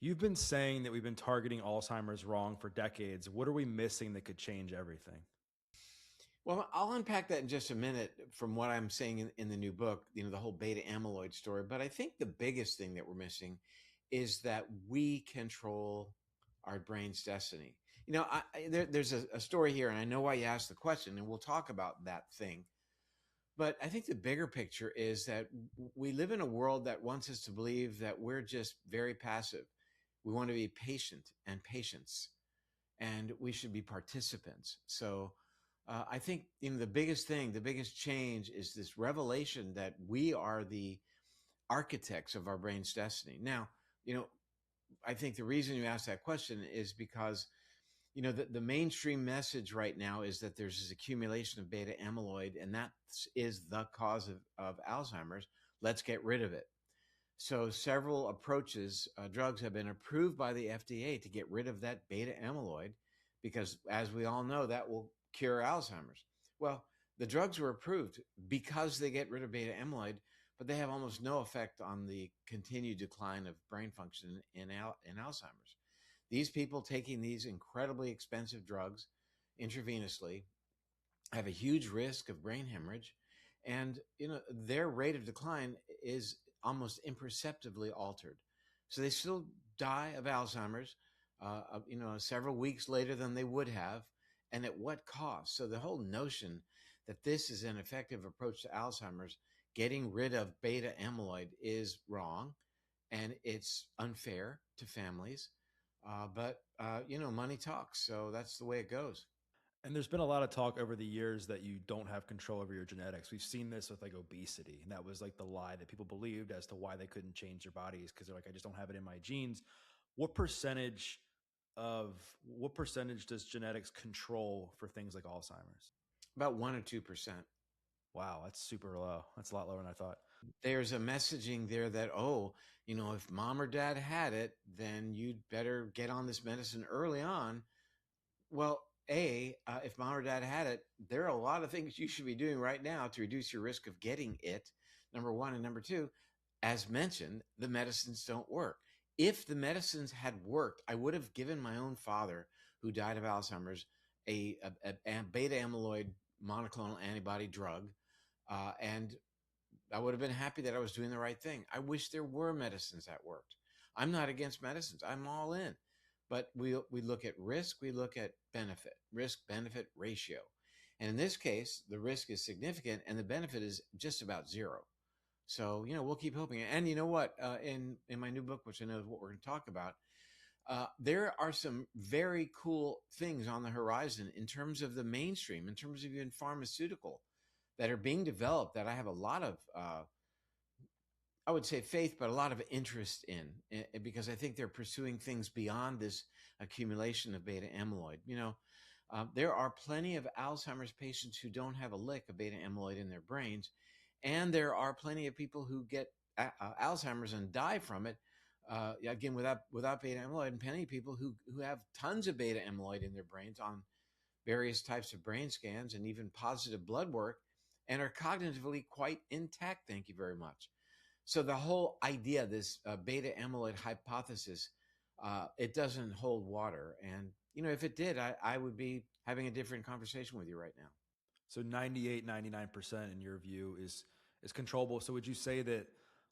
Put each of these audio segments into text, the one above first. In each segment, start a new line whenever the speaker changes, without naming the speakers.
You've been saying that we've been targeting Alzheimer's wrong for decades. What are we missing that could change everything?
Well, I'll unpack that in just a minute from what I'm saying in the new book, the whole beta amyloid story. But I think the biggest thing that we're missing is that we control our brain's destiny. There's a story here, and I know why you asked the question, and we'll talk about that thing. But I think the bigger picture is that we live in a world that wants us to believe that we're just very passive. We want to be patient and patients, and we should be participants. So I think the biggest thing, the biggest change is this revelation that we are the architects of our brain's destiny. Now, you know, I think the reason you asked that question is because, the mainstream message right now is that there's this accumulation of beta amyloid, and that is the cause of Alzheimer's. Let's get rid of it. So several approaches, drugs have been approved by the FDA to get rid of that beta amyloid because, as we all know, that will cure Alzheimer's. Well, the drugs were approved because they get rid of beta amyloid, but they have almost no effect on the continued decline of brain function in Alzheimer's. These people taking these incredibly expensive drugs intravenously have a huge risk of brain hemorrhage, and their rate of decline is almost imperceptibly altered. So they still die of Alzheimer's, several weeks later than they would have, and at what cost? So the whole notion that this is an effective approach to Alzheimer's, getting rid of beta amyloid, is wrong, and it's unfair to families. But money talks, so that's the way it goes.
And there's been a lot of talk over the years that you don't have control over your genetics. We've seen this with like obesity, and that was like the lie that people believed as to why they couldn't change their bodies because they're like, I just don't have it in my genes. What percentage what percentage does genetics control for things like Alzheimer's?
About 1 or 2%.
Wow, that's super low. That's a lot lower than I thought.
There's a messaging there that, oh, if mom or dad had it, then you'd better get on this medicine early on. Well, if mom or dad had it, there are a lot of things you should be doing right now to reduce your risk of getting it. Number one. And number two, as mentioned, the medicines don't work. If the medicines had worked, I would have given my own father, who died of Alzheimer's, a beta amyloid monoclonal antibody drug. And I would have been happy that I was doing the right thing. I wish there were medicines that worked. I'm not against medicines. I'm all in. But we look at risk, we look at benefit, risk benefit ratio. And in this case, the risk is significant and the benefit is just about zero. So, we'll keep hoping. And you know what? In my new book, which I know is what we're going to talk about, there are some very cool things on the horizon in terms of the mainstream, in terms of even pharmaceutical, that are being developed that I have a lot of, I would say faith, but a lot of interest in, because I think they're pursuing things beyond this accumulation of beta amyloid. There are plenty of Alzheimer's patients who don't have a lick of beta amyloid in their brains, and there are plenty of people who get Alzheimer's and die from it, again, without beta amyloid, and plenty of people who have tons of beta amyloid in their brains on various types of brain scans and even positive blood work, and are cognitively quite intact. Thank you very much. So the whole idea, this beta amyloid hypothesis, it doesn't hold water. And, if it did, I would be having a different conversation with you right now.
So 98, 99% in your view is controllable. So would you say that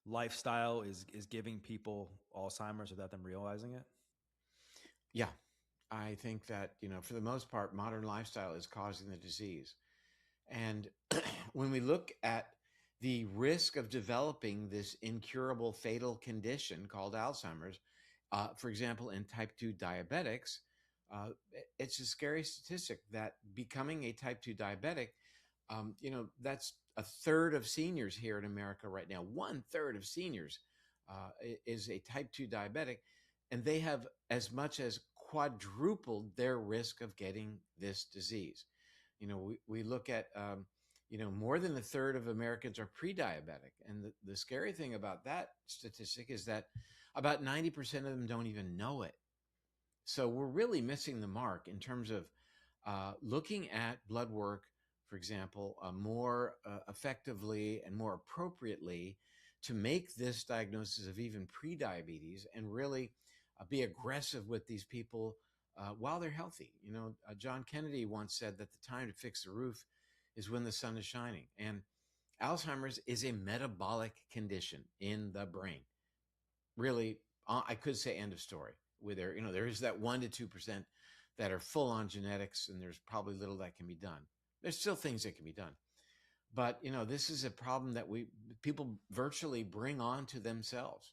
lifestyle is giving people Alzheimer's without them realizing it?
Yeah, I think that, for the most part, modern lifestyle is causing the disease. And when we look at the risk of developing this incurable fatal condition called Alzheimer's, for example, in type 2 diabetics, it's a scary statistic that becoming a type 2 diabetic, that's a third of seniors here in America right now. 1/3 of seniors is a type 2 diabetic, and they have as much as quadrupled their risk of getting this disease. We look at, more than a third of Americans are pre-diabetic. And the scary thing about that statistic is that about 90% of them don't even know it. So we're really missing the mark in terms of looking at blood work, for example, more effectively and more appropriately to make this diagnosis of even pre-diabetes, and really be aggressive with these people while they're healthy. John Kennedy once said that the time to fix the roof is when the sun is shining. And Alzheimer's is a metabolic condition in the brain. Really, I could say end of story. Where there is that 1 to 2% that are full on genetics, and there's probably little that can be done. There's still things that can be done, but this is a problem that people virtually bring on to themselves,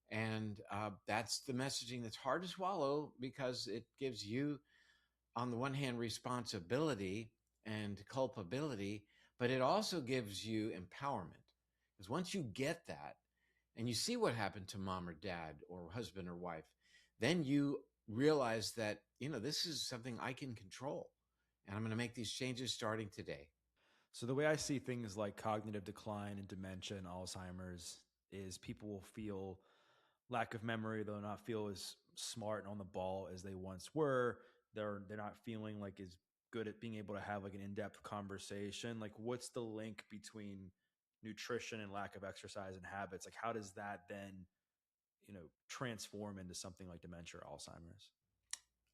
and that's the messaging that's hard to swallow, because it gives you, on the one hand, responsibility and culpability, but it also gives you empowerment. Because once you get that, and you see what happened to mom or dad or husband or wife, then you realize that, this is something I can control, and I'm going to make these changes starting today.
So the way I see things like cognitive decline and dementia and Alzheimer's is people will feel lack of memory. They'll not feel as smart and on the ball as they once were. They're not feeling like as good at being able to have like an in-depth conversation. Like, what's the link between nutrition and lack of exercise and habits? Like, how does that then, transform into something like dementia or Alzheimer's?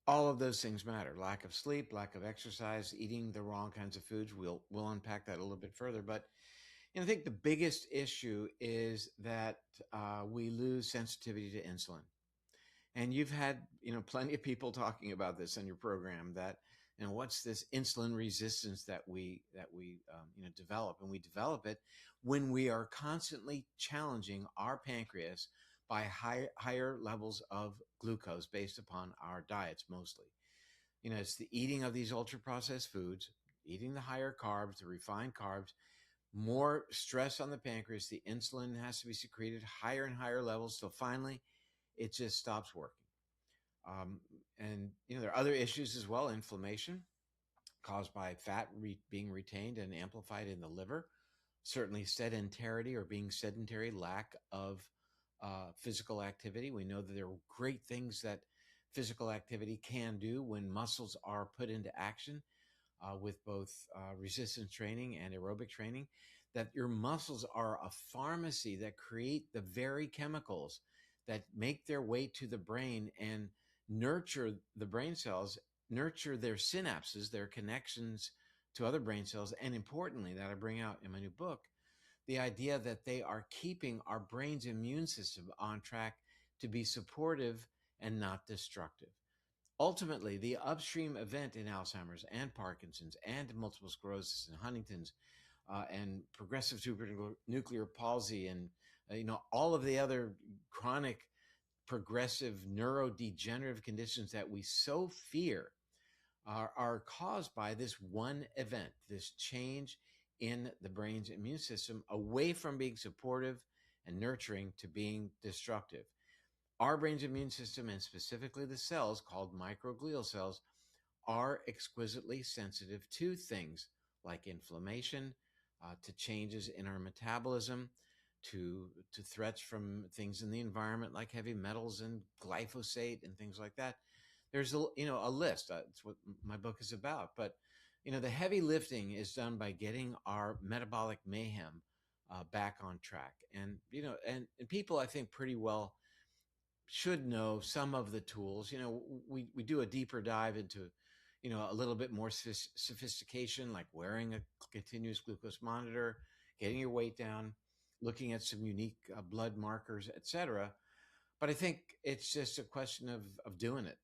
All of those things matter. Lack of sleep, lack of exercise, eating the wrong kinds of foods. We'll unpack that a little bit further. But I think the biggest issue is that we lose sensitivity to insulin. And you've had plenty of people talking about this on your program, that what's this insulin resistance that we develop, and we develop it when we are constantly challenging our pancreas by higher levels of glucose based upon our diets. Mostly, it's the eating of these ultra processed foods, eating the higher carbs, the refined carbs, more stress on the pancreas. The insulin has to be secreted higher and higher levels till finally it just stops working. And there are other issues as well. Inflammation caused by fat being retained and amplified in the liver. Certainly sedentarity, or being sedentary, lack of physical activity. We know that there are great things that physical activity can do when muscles are put into action, with both resistance training and aerobic training, that your muscles are a pharmacy that create the very chemicals that make their way to the brain and nurture the brain cells, nurture their synapses, their connections to other brain cells, and importantly, that I bring out in my new book, the idea that they are keeping our brain's immune system on track to be supportive and not destructive. Ultimately, the upstream event in Alzheimer's and Parkinson's and multiple sclerosis and Huntington's and progressive supranuclear palsy and all of the other chronic progressive neurodegenerative conditions that we so fear are caused by this one event, this change in the brain's immune system away from being supportive and nurturing to being destructive. Our brain's immune system, and specifically the cells called microglial cells, are exquisitely sensitive to things like inflammation, to changes in our metabolism, to threats from things in the environment like heavy metals and glyphosate and things like that. There's a list. That's what my book is about. But the heavy lifting is done by getting our metabolic mayhem back on track. And and people, I think, pretty well should know some of the tools. We do a deeper dive into a little bit more sophistication, like wearing a continuous glucose monitor, getting your weight down, looking at some unique blood markers, etc. But I think it's just a question of doing it.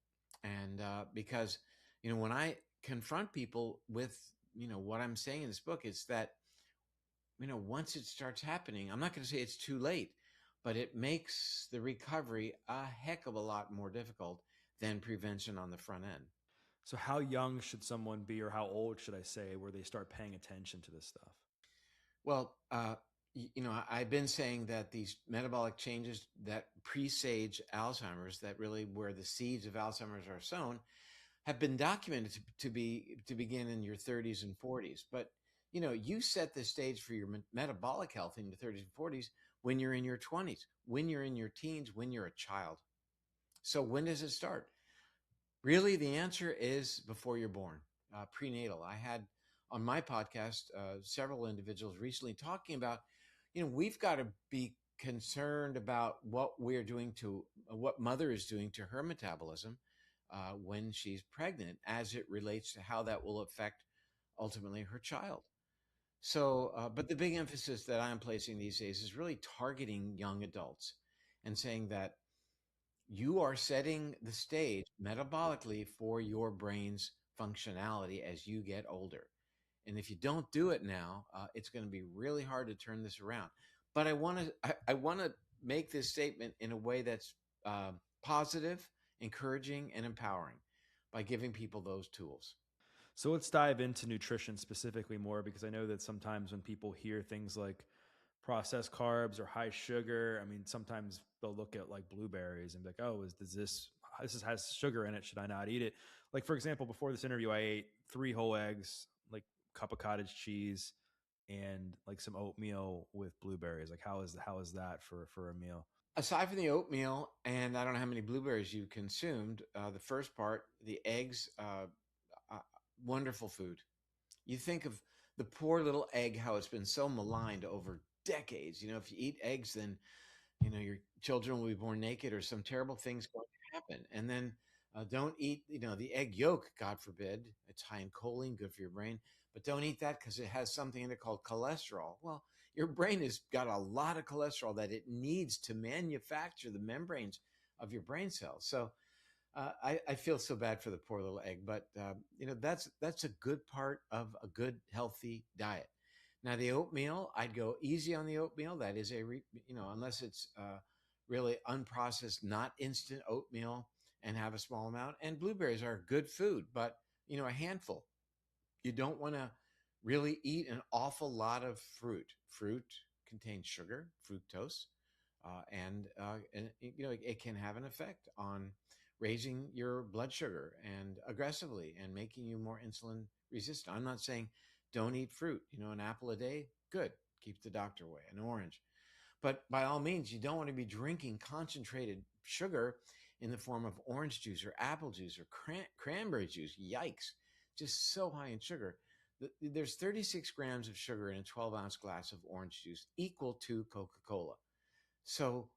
And because when I confront people with what I'm saying in this book, it's that once it starts happening, I'm not going to say it's too late, but it makes the recovery a heck of a lot more difficult than prevention on the front end.
So how young should someone be, or how old should I say, where they start paying attention to this stuff?
Well, I've been saying that these metabolic changes that presage Alzheimer's, that really where the seeds of Alzheimer's are sown, have been documented to begin in your 30s and 40s. But you set the stage for your metabolic health in your 30s and 40s when you're in your 20s, when you're in your teens, when you're a child. So when does it start? Really, the answer is before you're born, prenatal. I had on my podcast several individuals recently talking about, we've got to be concerned about what we're doing to what mother is doing to her metabolism when she's pregnant, as it relates to how that will affect ultimately her child. So, but the big emphasis that I'm placing these days is really targeting young adults and saying that you are setting the stage metabolically for your brain's functionality as you get older. And if you don't do it now, it's going to be really hard to turn this around. But I want to make this statement in a way that's positive, encouraging, and empowering by giving people those tools.
So let's dive into nutrition specifically more, because I know that sometimes when people hear things like processed carbs or high sugar, I mean, sometimes they'll look at like blueberries and be like, "Oh, has sugar in it? Should I not eat it?" Like for example, before this interview, I ate 3 whole eggs, like cup of cottage cheese, and like some oatmeal with blueberries. Like how is that for a meal?
Aside from the oatmeal, and I don't know how many blueberries you consumed, the first part, the eggs, uh, wonderful food. You think of the poor little egg, how it's been so maligned over decades. If you eat eggs, then your children will be born naked or some terrible things going to happen. And then don't eat the egg yolk, god forbid. It's high in choline, good for your brain, but don't eat that because it has something in it called cholesterol. Well, your brain has got a lot of cholesterol that it needs to manufacture the membranes of your brain cells. So I feel so bad for the poor little egg, but that's a good part of a good healthy diet. Now the oatmeal, I'd go easy on the oatmeal. That is unless it's really unprocessed, not instant oatmeal, and have a small amount. And blueberries are good food, but a handful. You don't want to really eat an awful lot of fruit. Fruit contains sugar, fructose, and it can have an effect on raising your blood sugar and aggressively and making you more insulin resistant. I'm not saying don't eat fruit. An apple a day, good. Keep the doctor away. An orange. But by all means, you don't want to be drinking concentrated sugar in the form of orange juice or apple juice or cranberry juice. Yikes. Just so high in sugar. There's 36 grams of sugar in a 12-ounce glass of orange juice, equal to Coca-Cola. So,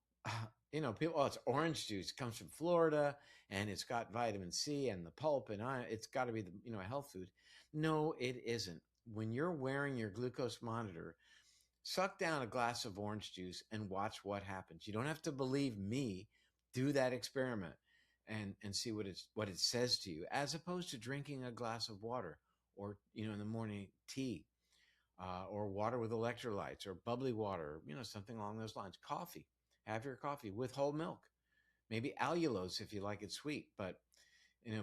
people, it's orange juice. It comes from Florida and it's got vitamin C and the pulp and it's got to be a health food. No, it isn't. When you're wearing your glucose monitor, suck down a glass of orange juice and watch what happens. You don't have to believe me. Do that experiment and see what it says to you, as opposed to drinking a glass of water or in the morning tea or water with electrolytes or bubbly water, something along those lines. Coffee. Have your coffee with whole milk. Maybe allulose if you like it sweet, but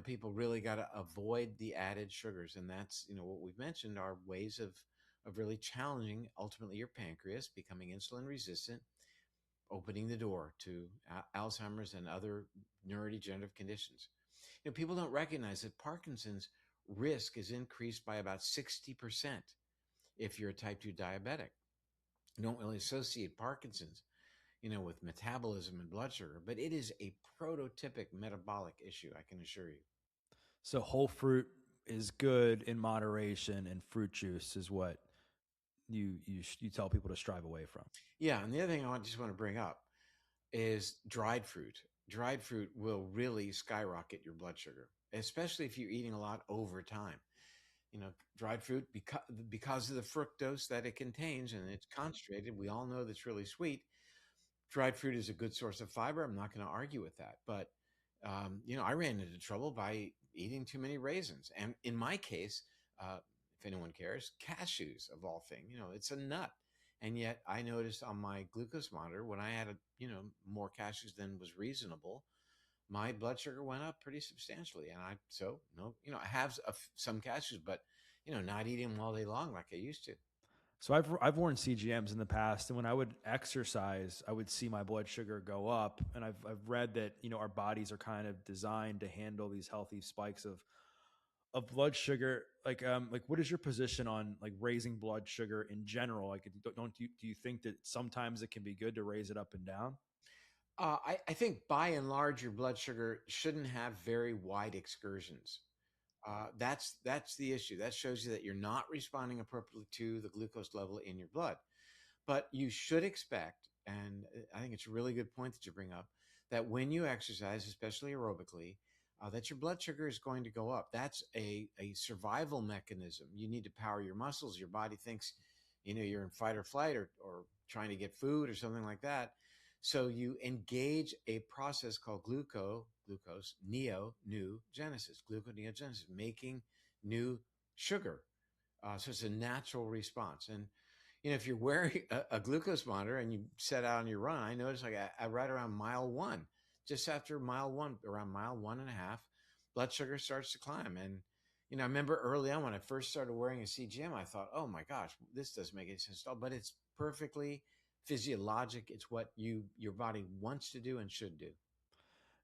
people really got to avoid the added sugars, and that's what we've mentioned are ways of really challenging ultimately your pancreas becoming insulin resistant, opening the door to Alzheimer's and other neurodegenerative conditions. People don't recognize that Parkinson's risk is increased by about 60% if you're a type 2 diabetic. You don't really associate Parkinson's, with metabolism and blood sugar, but it is a prototypic metabolic issue, I can assure you.
So whole fruit is good in moderation, and fruit juice is what you tell people to strive away from.
Yeah, and the other thing I just want to bring up is dried fruit. Dried fruit will really skyrocket your blood sugar, especially if you're eating a lot over time. Dried fruit, because of the fructose that it contains and it's concentrated, we all know that's really sweet. Dried fruit is a good source of fiber. I'm not going to argue with that. But, I ran into trouble by eating too many raisins. And in my case, if anyone cares, cashews of all things, it's a nut. And yet I noticed on my glucose monitor, when I had, more cashews than was reasonable, my blood sugar went up pretty substantially. And I have some cashews, but, not eating them all day long like I used to.
So I've worn CGMs in the past, and when I would exercise, I would see my blood sugar go up. And I've read that our bodies are kind of designed to handle these healthy spikes of blood sugar. Like what is your position on like raising blood sugar in general? Like do you think that sometimes it can be good to raise it up and down?
I think by and large, your blood sugar shouldn't have very wide excursions. That's the issue. That shows you that you're not responding appropriately to the glucose level in your blood. But you should expect and I think it's a really good point that you bring up, that when you exercise, especially aerobically, that your blood sugar is going to go up. That's a survival mechanism. You need to power your muscles. Your body thinks, you're in fight or flight, or trying to get food or something like that. So you engage a process called glucose gluconeogenesis, making new sugar. So it's a natural response. And if you're wearing a glucose monitor and you set out on your run, I noticed like I right around mile one, just after mile one, around mile 1.5, blood sugar starts to climb. And I remember early on when I first started wearing a CGM, I thought, oh my gosh, this doesn't make any sense at all. But it's perfectly physiologic. It's what your body wants to do and should do.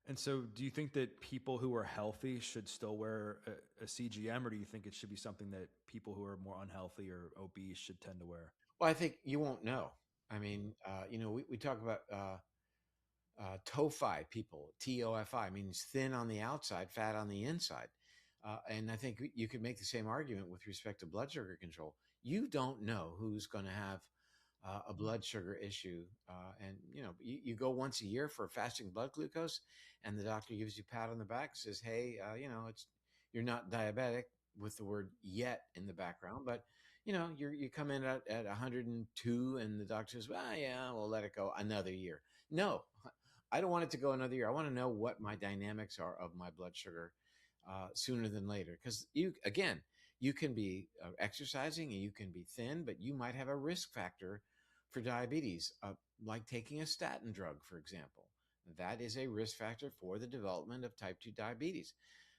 And so, do you think that people who are healthy should still wear a CGM, or do you think it should be something that people who are more unhealthy or obese should tend to wear?
Well, I think you won't know. I mean, we talk about TOFI people, TOFI means thin on the outside, fat on the inside. And I think you could make the same argument with respect to blood sugar control. You don't know who's going to have a blood sugar issue. And, you go once a year for fasting blood glucose, and the doctor gives you a pat on the back, says, hey, you're not diabetic, with the word yet in the background, but you come in at 102, and the doctor says, well, yeah, we'll let it go another year. No, I don't want it to go another year. I want to know what my dynamics are of my blood sugar sooner than later. Because you can be exercising and you can be thin, but you might have a risk factor for diabetes, like taking a statin drug, for example. That is a risk factor for the development of type 2 diabetes.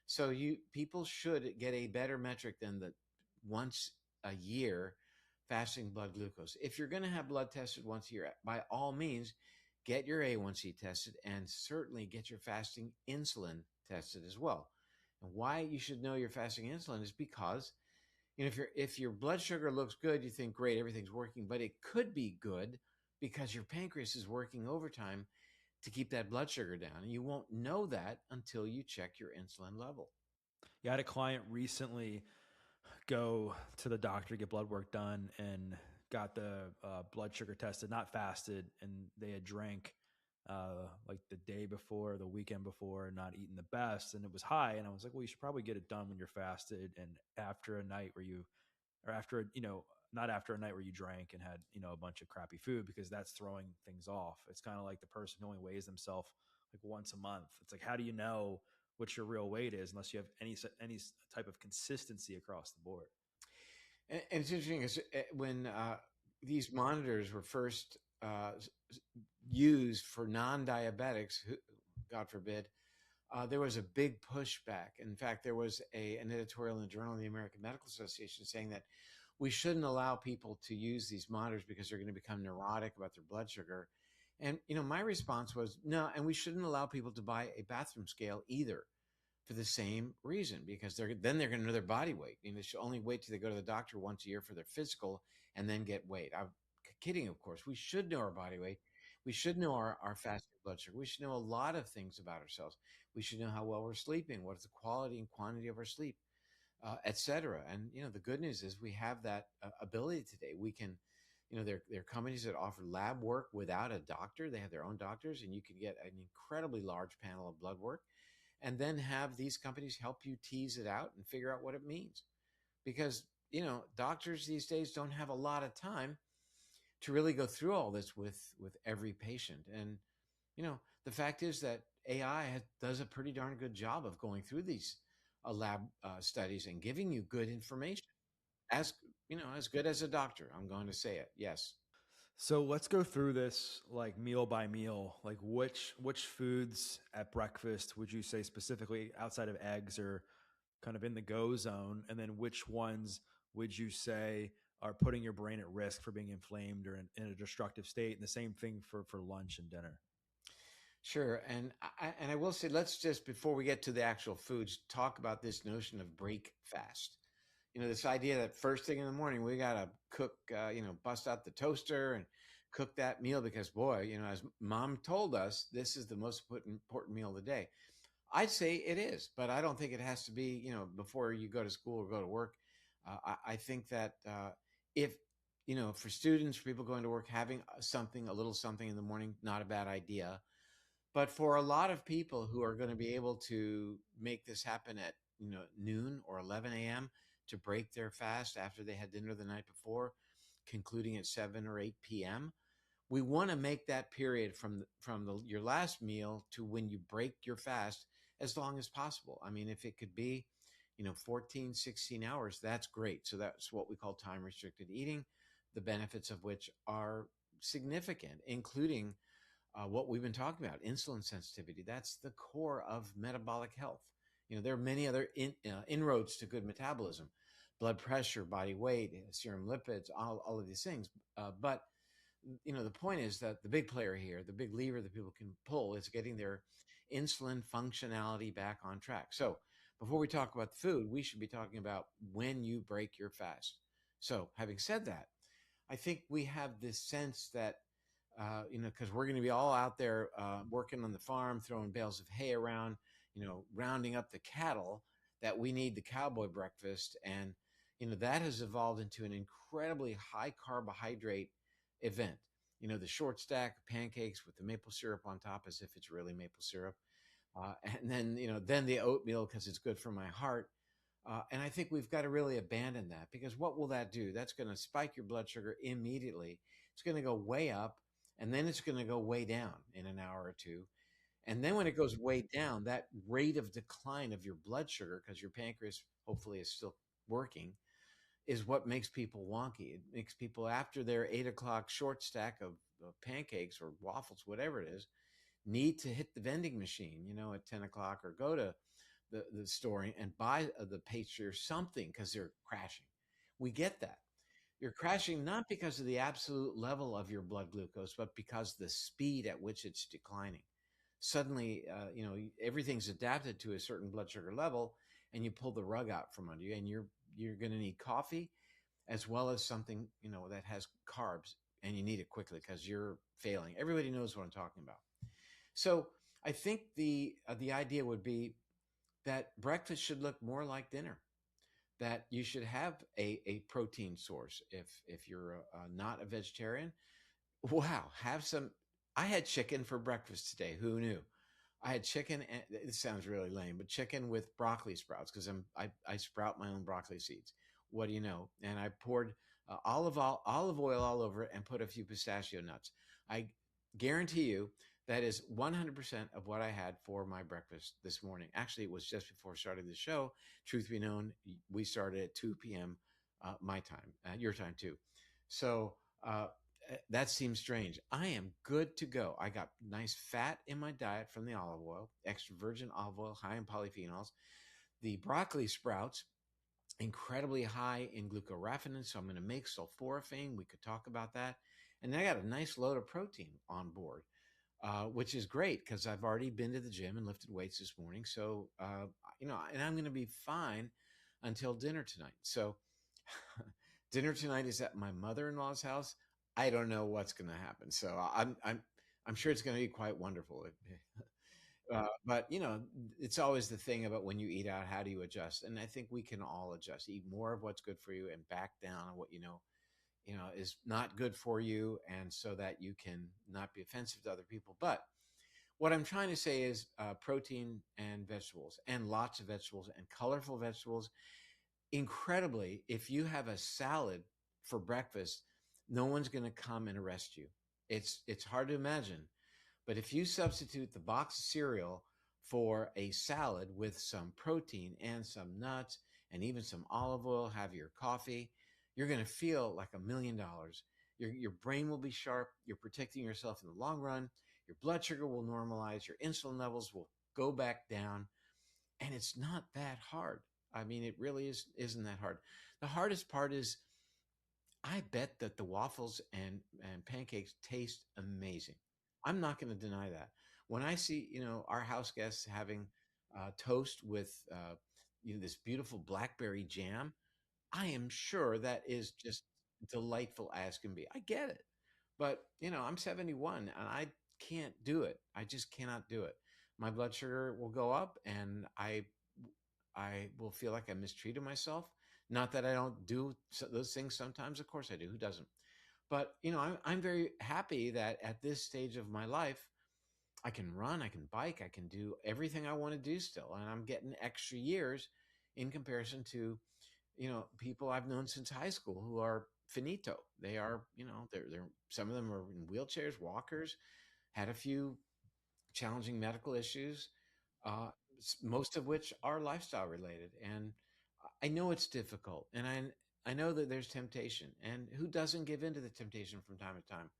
So people should get a better metric than the once a year fasting blood glucose. If you're going to have blood tested once a year, by all means, get your A1C tested, and certainly get your fasting insulin tested as well. And why you should know your fasting insulin is because if your blood sugar looks good, you think, great, everything's working, but it could be good because your pancreas is working overtime to keep that blood sugar down. And you won't know that until you check your insulin level.
Yeah, I had a client recently go to the doctor to get blood work done and got the blood sugar tested, not fasted, and they had drank like the day before, the weekend before, not eating the best, and it was high. And I was like, well, you should probably get it done when you're fasted and after a night where you, or after, not after a night where you drank and had, a bunch of crappy food, because that's throwing things off. It's kind of like the person who only weighs themselves like once a month. It's like, how do you know what your real weight is unless you have any type of consistency across the board?
And it's interesting is when these monitors were first used for non-diabetics, God forbid, there was a big pushback. In fact, there was an editorial in the Journal of the American Medical Association saying that we shouldn't allow people to use these monitors because they're going to become neurotic about their blood sugar. And, my response was no, and we shouldn't allow people to buy a bathroom scale either, for the same reason, because they're going to know their body weight. They should only wait till they go to the doctor once a year for their physical and then get weighed. I'm kidding, of course. We should know our body weight. We should know our fasting blood sugar. We should know a lot of things about ourselves. We should know how well we're sleeping, what is the quality and quantity of our sleep, et cetera. And, the good news is we have that ability today. We can, there are companies that offer lab work without a doctor. They have their own doctors, and you can get an incredibly large panel of blood work, and then have these companies help you tease it out and figure out what it means. Because, doctors these days don't have a lot of time to really go through all this with every patient. And, the fact is that AI does a pretty darn good job of going through these lab studies and giving you good information, as, as good as a doctor. I'm going to say it. Yes.
So let's go through this like meal by meal. Like which foods at breakfast would you say specifically outside of eggs are kind of in the go zone? And then which ones would you say are putting your brain at risk for being inflamed or in a destructive state? And the same thing for lunch and dinner.
Sure. And I will say, let's just, before we get to the actual foods, talk about this notion of break fast. This idea that first thing in the morning, we got to cook, bust out the toaster and cook that meal because, boy, as mom told us, this is the most important meal of the day. I'd say it is, but I don't think it has to be, before you go to school or go to work. I think that if, for students, for people going to work, having something, a little something in the morning, not a bad idea. But for a lot of people who are going to be able to make this happen at noon or 11 a.m. to break their fast after they had dinner the night before, concluding at 7 or 8 p.m., we want to make that period from your last meal to when you break your fast as long as possible. I mean, if it could be 14, 16 hours, that's great. So that's what we call time restricted eating, the benefits of which are significant, including what we've been talking about, insulin sensitivity. That's the core of metabolic health. There are many other inroads to good metabolism: blood pressure, body weight, serum lipids, all of these things. But the point is that the big player here, the big lever that people can pull, is getting their insulin functionality back on track. So before we talk about the food, we should be talking about when you break your fast. So having said that, I think we have this sense that, because we're going to be all out there working on the farm, throwing bales of hay around, rounding up the cattle, that we need the cowboy breakfast. And, that has evolved into an incredibly high carbohydrate event. The short stack of pancakes with the maple syrup on top, as if it's really maple syrup. And then the oatmeal because it's good for my heart. And I think we've got to really abandon that, because what will that do? That's going to spike your blood sugar immediately. It's going to go way up, and then it's going to go way down in an hour or two. And then when it goes way down, that rate of decline of your blood sugar, because your pancreas hopefully is still working, is what makes people wonky. It makes people, after their 8 o'clock short stack of pancakes or waffles, whatever it is, need to hit the vending machine, at 10 o'clock, or go to the store and buy the pastry or something because they're crashing. We get that. You're crashing not because of the absolute level of your blood glucose, but because the speed at which it's declining. Suddenly, everything's adapted to a certain blood sugar level, and you pull the rug out from under you, and you're going to need coffee as well as something that has carbs, and you need it quickly because you're failing. Everybody knows what I'm talking about. So I think the idea would be that breakfast should look more like dinner, that you should have a protein source. If you're not a vegetarian, wow, have some. I had chicken for breakfast today. Who knew? I had chicken, and it sounds really lame, but chicken with broccoli sprouts, because I sprout my own broccoli seeds. What do you know? And I poured olive oil all over it and put a few pistachio nuts. I guarantee you that is 100% of what I had for my breakfast this morning. Actually, it was just before starting the show. Truth be known, we started at 2 p.m. My time, your time too. So that seems strange. I am good to go. I got nice fat in my diet from the olive oil, extra virgin olive oil, high in polyphenols. The broccoli sprouts, incredibly high in glucoraphanin, so I'm going to make sulforaphane. We could talk about that. And I got a nice load of protein on board, which is great because I've already been to the gym and lifted weights this morning. So, and I'm going to be fine until dinner tonight. So dinner tonight is at my mother-in-law's house. I don't know what's going to happen. So I'm sure it's going to be quite wonderful. But it's always the thing about when you eat out, how do you adjust? And I think we can all adjust, eat more of what's good for you and back down on what is not good for you, and so that you can not be offensive to other people. But what I'm trying to say is protein and vegetables, and lots of vegetables, and colorful vegetables. Incredibly, if you have a salad for breakfast, no one's going to come and arrest you. It's hard to imagine. But if you substitute the box of cereal for a salad with some protein and some nuts and even some olive oil, have your coffee, you're going to feel like $1,000,000. Your brain will be sharp. You're protecting yourself in the long run. Your blood sugar will normalize. Your insulin levels will go back down. And it's not that hard. I mean, it really isn't that hard. The hardest part is, I bet that the waffles and pancakes taste amazing. I'm not going to deny that. When I see, our house guests having toast with, this beautiful blackberry jam, I am sure that is just delightful as can be. I get it. But, I'm 71 and I can't do it. I just cannot do it. My blood sugar will go up, and I will feel like I mistreated myself. Not that I don't do those things sometimes. Of course I do. Who doesn't? But, I'm very happy that at this stage of my life, I can run, I can bike, I can do everything I want to do still. And I'm getting extra years in comparison to, people I've known since high school who are finito. They are, they're some of them are in wheelchairs, walkers, had a few challenging medical issues, uh, most of which are lifestyle related. And I know it's difficult, and I know that there's temptation, and who doesn't give in to the temptation from time to time?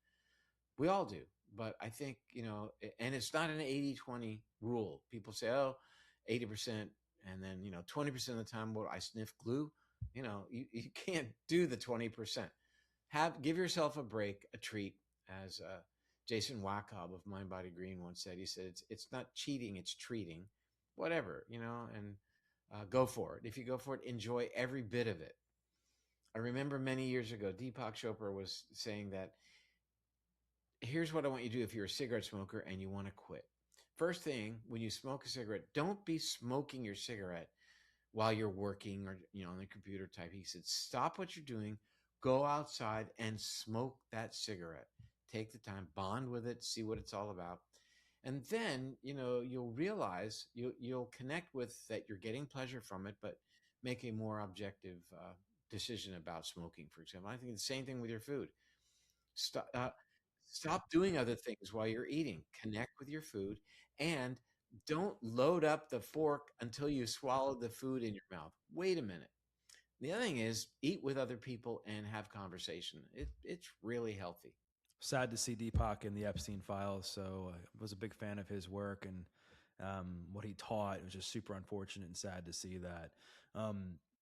We all do. But I think, and it's not an 80-20 rule. People say, oh, 80%, and then, 20% of the time, well, I sniff glue. You can't do the 20%. Give yourself a break, a treat, as Jason Wackob of Mind Body Green once said. He said, it's not cheating, it's treating, whatever, and go for it. If you go for it, enjoy every bit of it. I remember many years ago, Deepak Chopra was saying that here's what I want you to do if you're a cigarette smoker and you want to quit. First thing, when you smoke a cigarette, don't be smoking your cigarette while you're working or on the computer type. He said, stop what you're doing, go outside and smoke that cigarette. Take the time, bond with it, see what it's all about. And then, you'll realize you'll connect with that you're getting pleasure from it, but make a more objective decision about smoking, for example. I think the same thing with your food. Stop doing other things while you're eating. Connect with your food, and don't load up the fork until you swallow the food in your mouth. Wait a minute. The other thing is eat with other people and have conversation. It's really healthy.
Sad to see Deepak in the Epstein files. So I was a big fan of his work and what he taught. It was just super unfortunate and sad to see that.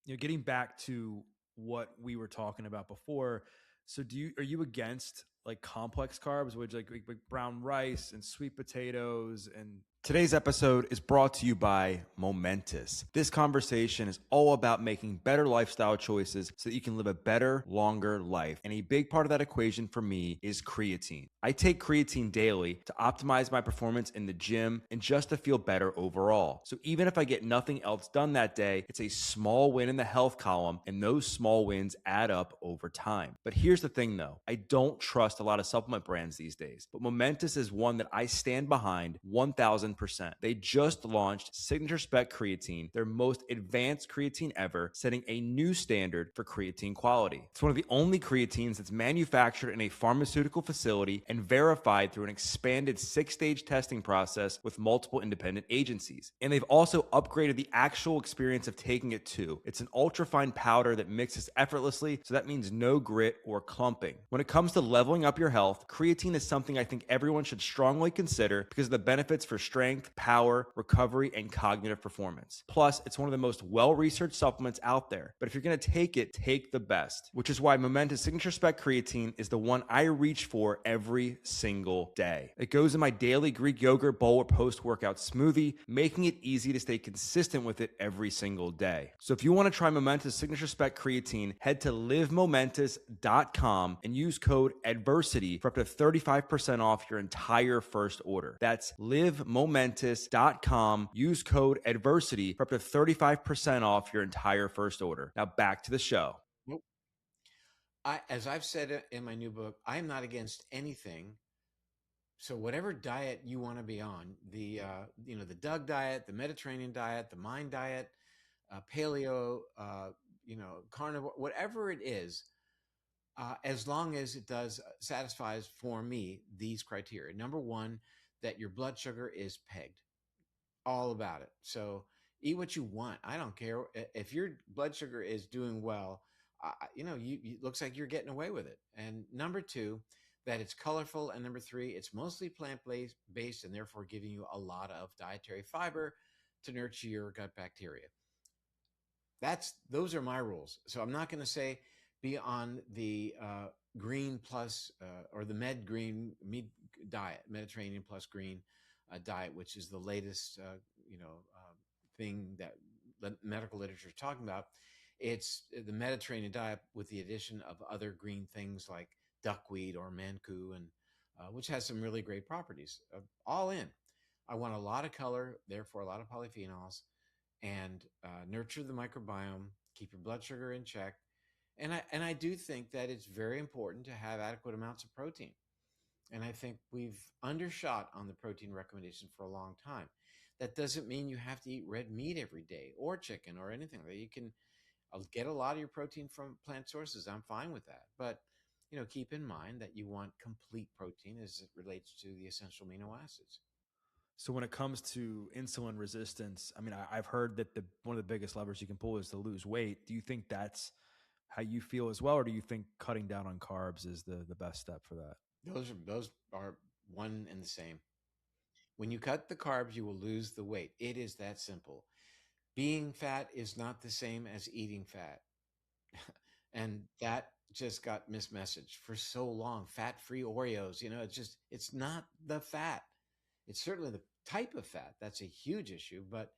Getting back to what we were talking about before. So are you against like complex carbs, which like brown rice and sweet potatoes? And today's episode is brought to you by Momentous. This conversation is all about making better lifestyle choices so that you can live a better, longer life. And a big part of that equation for me is creatine. I take creatine daily to optimize my performance in the gym and just to feel better overall. So even if I get nothing else done that day, it's a small win in the health column, and those small wins add up over time. But here's the thing though, I don't trust a lot of supplement brands these days, but Momentous is one that I stand behind 1000%. They just launched Signature Spec Creatine, their most advanced creatine ever, setting a new standard for creatine quality. It's one of the only creatines that's manufactured in a pharmaceutical facility and verified through an expanded 6-stage testing process with multiple independent agencies. And they've also upgraded the actual experience of taking it too. It's an ultra-fine powder that mixes effortlessly, so that means no grit or clumping. When it comes to leveling up your health, creatine is something I think everyone should strongly consider because of the benefits for strength, power, recovery, and cognitive performance. Plus, it's one of the most well-researched supplements out there. But if you're going to take it, take the best, which is why Momentous Signature Spec Creatine is the one I reach for every single day. It goes in my daily Greek yogurt bowl or post-workout smoothie, making it easy to stay consistent with it every single day. So if you want to try Momentous Signature Spec Creatine, head to livemomentous.com and use code ADVERSITY for up to 35% off your entire first order. That's livemomentous.com. Use code ADVERSITY for up to 35% off your entire first order. Now back to the show.
Nope. As I've said in my new book, I'm not against anything. So whatever diet you want to be on, the Doug diet, the Mediterranean diet, the Mind diet, paleo, carnivore, whatever it is, as long as it satisfies for me these criteria. Number one, that your blood sugar is pegged. All about it. So eat what you want. I don't care if your blood sugar is doing well. It looks like you're getting away with it. And number two, that it's colorful. And number three, it's mostly plant-based and therefore giving you a lot of dietary fiber to nurture your gut bacteria. Those are my rules. So I'm not going to say be on the green plus or the Mediterranean plus green diet, which is the latest thing that medical literature is talking about. It's the Mediterranean diet with the addition of other green things like duckweed or manku, and which has some really great properties. All in. I want a lot of color, therefore a lot of polyphenols, and nurture the microbiome, keep your blood sugar in check. And I do think that it's very important to have adequate amounts of protein. And I think we've undershot on the protein recommendation for a long time. That doesn't mean you have to eat red meat every day or chicken or anything. You can get a lot of your protein from plant sources. I'm fine with that. But keep in mind that you want complete protein as it relates to the essential amino acids.
So when it comes to insulin resistance, I mean, I've heard that one of the biggest levers you can pull is to lose weight. Do you think that's how you feel as well, or do you think cutting down on carbs is the best step for that?
Those are one and the same. When you cut the carbs, you will lose the weight. It is that simple. Being fat is not the same as eating fat. And that just got mismessaged for so long. Fat-free Oreos, it's not the fat. It's certainly the type of fat. That's a huge issue, but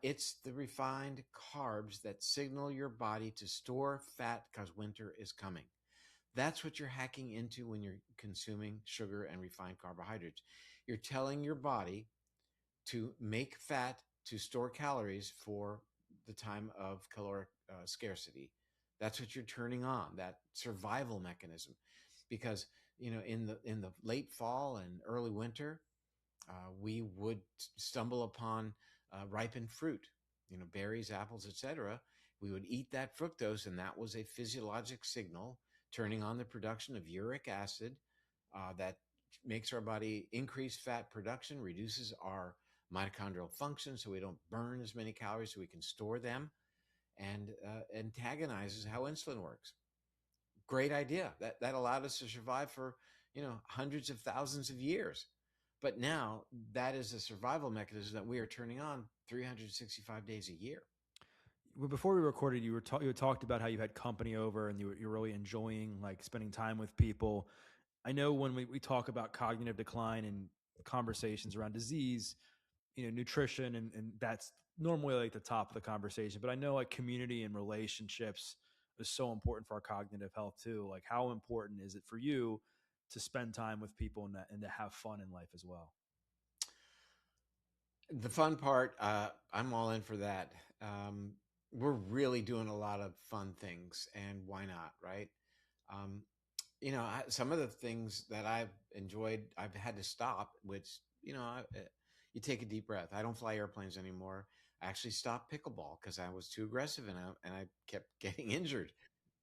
it's the refined carbs that signal your body to store fat because winter is coming. That's what you're hacking into when you're consuming sugar and refined carbohydrates. You're telling your body to make fat to store calories for the time of caloric scarcity. That's what you're turning on, that survival mechanism. Because in the late fall and early winter, we would stumble upon ripened fruit, berries, apples, etc. We would eat that fructose, and that was a physiologic signal turning on the production of uric acid that makes our body increase fat production, reduces our mitochondrial function so we don't burn as many calories so we can store them, and antagonizes how insulin works. Great idea. That allowed us to survive for hundreds of thousands of years. But now that is a survival mechanism that we are turning on 365 days a year.
Well, before we recorded, you had talked about how you had company over and you're really enjoying like spending time with people. I know when we talk about cognitive decline and conversations around disease, nutrition and that's normally like the top of the conversation. But I know like community and relationships is so important for our cognitive health too. Like how important is it for you to spend time with people and to have fun in life as well?
The fun part, I'm all in for that. Um, we're really doing a lot of fun things, and why not, right? Um, some of the things that I've enjoyed, I've had to stop, which, you take a deep breath. I don't fly airplanes anymore. I actually stopped pickleball because I was too aggressive and I kept getting injured.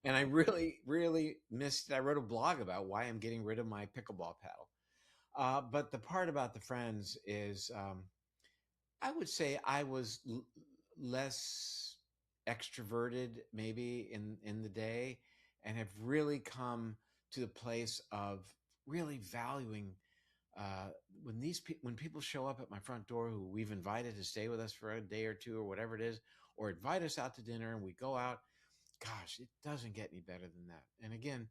And I really, really missed it. I wrote a blog about why I'm getting rid of my pickleball paddle. But the part about the friends is, I would say I was less extroverted maybe in the day, and have really come to the place of really valuing uh, when people show up at my front door who we've invited to stay with us for a day or two or whatever it is, or invite us out to dinner and we go out. Gosh, it doesn't get any better than that. And again,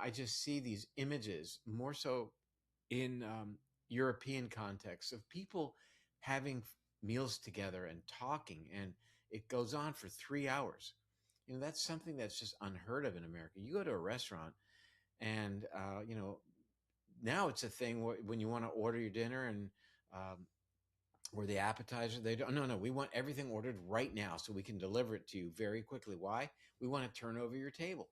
I just see these images more so in European context of people having meals together and talking, and it goes on for 3 hours. That's something that's just unheard of in America. You go to a restaurant, and now it's a thing when you want to order your dinner and um, or the appetizer, they don't. No, we want everything ordered right now so we can deliver it to you very quickly. Why? We want to turn over your table.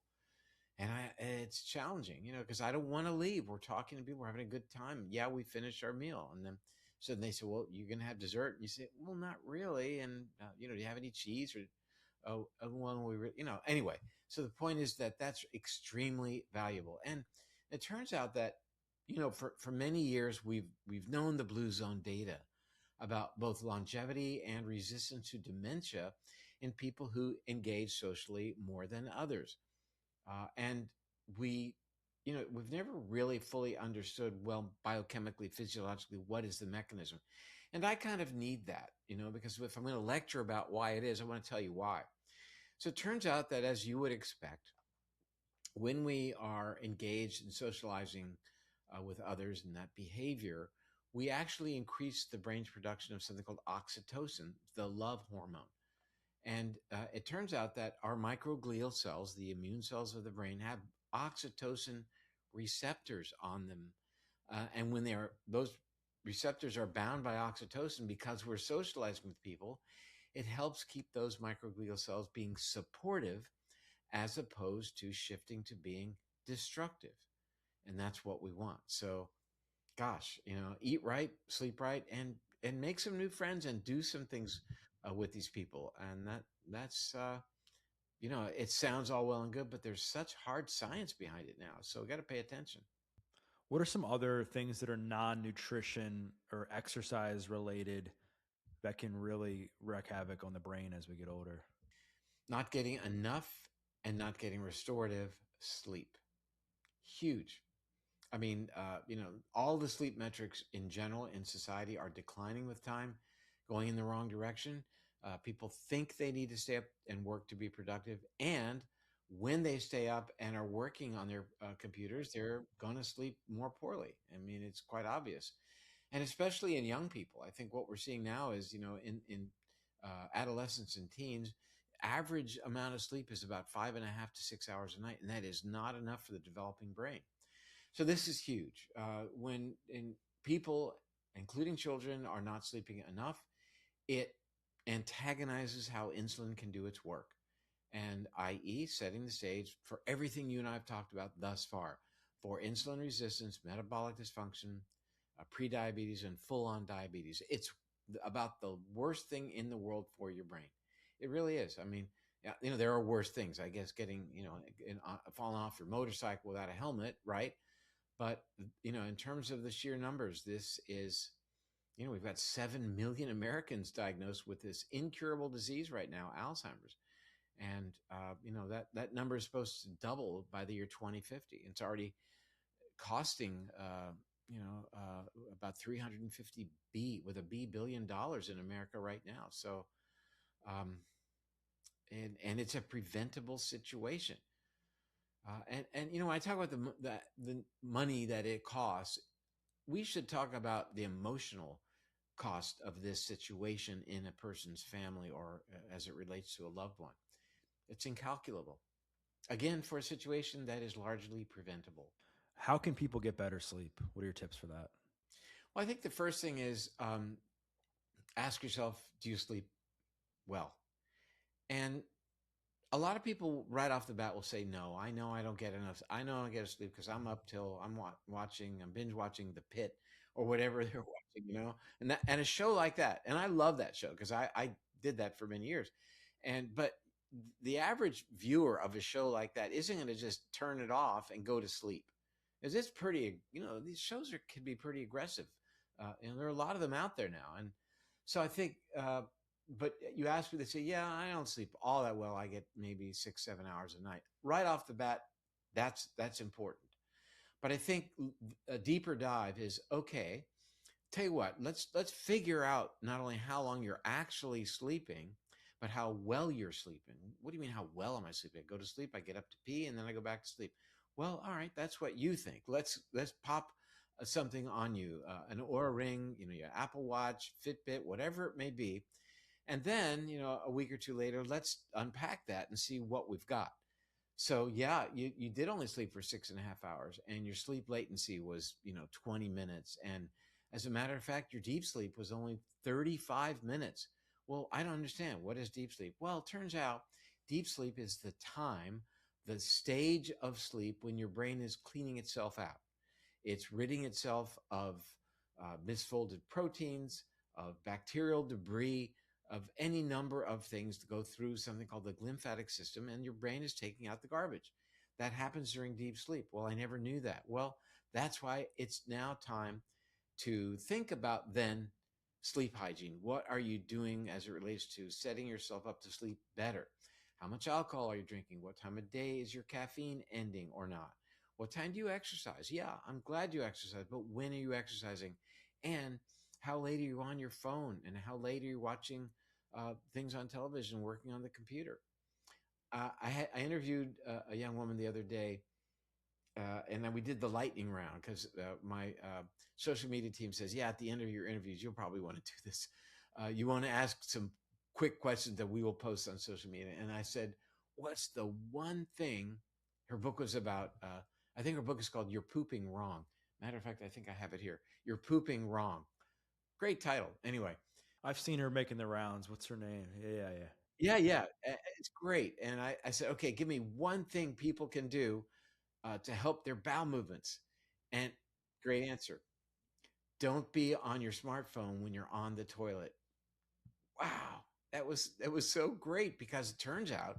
And it's challenging, because I don't want to leave. We're talking to people, we're having a good time. Yeah, we finished our meal, and then so they say, "Well, you're gonna have dessert." And you say, "Well, not really." And do you have any cheese or? Oh, well, anyway. So the point is that that's extremely valuable, and it turns out that for many years we've known the blue zone data about both longevity and resistance to dementia in people who engage socially more than others. And we, we've never really fully understood, well, biochemically, physiologically, what is the mechanism. And I kind of need that, because if I'm going to lecture about why it is, I want to tell you why. So it turns out that, as you would expect, when we are engaged in socializing with others in that behavior, we actually increase the brain's production of something called oxytocin, the love hormone. And it turns out that our microglial cells, the immune cells of the brain, have oxytocin receptors on them. And when those receptors are bound by oxytocin, because we're socializing with people, it helps keep those microglial cells being supportive as opposed to shifting to being destructive. And that's what we want. So, gosh, eat right, sleep right, and make some new friends and do some things with these people. And that's it sounds all well and good, but there's such hard science behind it now. So we got to pay attention.
What are some other things that are non-nutrition or exercise related that can really wreak havoc on the brain as we get older?
Not getting enough and not getting restorative sleep. Huge. I mean, all the sleep metrics in general in society are declining with time, going in the wrong direction. People think they need to stay up and work to be productive. And when they stay up and are working on their computers, they're going to sleep more poorly. I mean, it's quite obvious. And especially in young people, I think what we're seeing now is, in adolescents and teens, average amount of sleep is about 5.5 to 6 hours a night. And that is not enough for the developing brain. So this is huge. When people, including children, are not sleeping enough, it antagonizes how insulin can do its work. And i.e., setting the stage for everything you and I have talked about thus far, for insulin resistance, metabolic dysfunction, prediabetes, and full-on diabetes. It's about the worst thing in the world for your brain. It really is. I mean, yeah, there are worse things, I guess, getting, falling off your motorcycle without a helmet, right? But, in terms of the sheer numbers, this is, we've got 7 million Americans diagnosed with this incurable disease right now, Alzheimer's. And, that number is supposed to double by the year 2050. It's already costing, about 350 with a billion dollars in America right now. So, and it's a preventable situation. When I talk about the money that it costs, we should talk about the emotional cost of this situation in a person's family or as it relates to a loved one. It's incalculable. Again, for a situation that is largely preventable.
How can people get better sleep? What are your tips for that?
Well, I think the first thing is ask yourself, do you sleep well? And a lot of people right off the bat will say, no, I know I don't get enough. I know I don't get enough sleep because I'm up till I'm binge watching The Pit or whatever they're watching, and a show like that. And I love that show because I did that for many years. But the average viewer of a show like that isn't going to just turn it off and go to sleep. Because it's pretty, these shows can be pretty aggressive. There are a lot of them out there now. And so I think, but you ask me, they say, yeah, I don't sleep all that well. I get maybe 6-7 hours a night. Right off the bat, that's important. But I think a deeper dive is, okay, tell you what, let's figure out not only how long you're actually sleeping, but how well you're sleeping. What do you mean, how well am I sleeping? I go to sleep, I get up to pee, and then I go back to sleep. Well, all right, that's what you think. Let's pop something on you, an Oura Ring, your Apple Watch, Fitbit, whatever it may be. And then, a week or two later, let's unpack that and see what we've got. So yeah, you did only sleep for 6.5 hours and your sleep latency was, 20 minutes. And as a matter of fact, your deep sleep was only 35 minutes. Well, I don't understand. What is deep sleep? Well, it turns out deep sleep is the stage of sleep when your brain is cleaning itself out. It's ridding itself of misfolded proteins, of bacterial debris, of any number of things to go through something called the glymphatic system, and your brain is taking out the garbage. That happens during deep sleep. Well, I never knew that. Well, that's why it's now time to think about then sleep hygiene. What are you doing as it relates to setting yourself up to sleep better? How much alcohol are you drinking? What time of day is your caffeine ending or not? What time do you exercise? Yeah, I'm glad you exercise, but when are you exercising? And how late are you on your phone? And how late are you watching things on television, working on the computer? I interviewed a young woman the other day, and then we did the lightning round because my social media team says, yeah, at the end of your interviews, you'll probably want to do this. You want to ask some quick questions that we will post on social media. And I said, what's the one thing? Her book was about, I think her book is called You're Pooping Wrong. Matter of fact, I think I have it here. You're Pooping Wrong. Great title. Anyway,
I've seen her making the rounds. What's her name? Yeah, yeah, yeah.
Yeah, yeah, it's great. And I said, okay, give me one thing people can do to help their bowel movements. And great answer. Don't be on your smartphone when you're on the toilet. Wow, that was so great because it turns out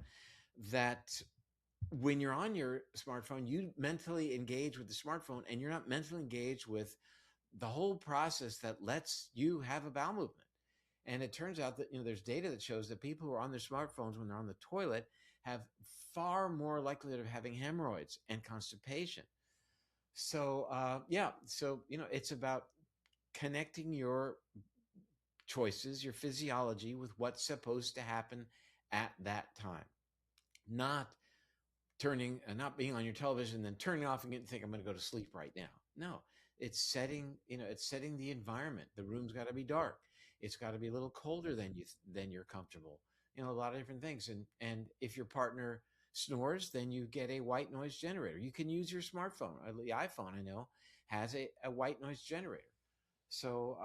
that when you're on your smartphone, you mentally engage with the smartphone, and you're not mentally engaged with the whole process that lets you have a bowel movement. And it turns out that there's data that shows that people who are on their smartphones when they're on the toilet have far more likelihood of having hemorrhoids and constipation. So yeah, so it's about connecting your choices, your physiology, with what's supposed to happen at that time, not not being on your television, then turning off and think I'm going to go to sleep right now. No, it's setting the environment. The room's got to be dark. It's got to be a little colder than you're comfortable. A lot of different things. And if your partner snores, then you get a white noise generator. You can use your smartphone. The iPhone, I know, has a white noise generator. So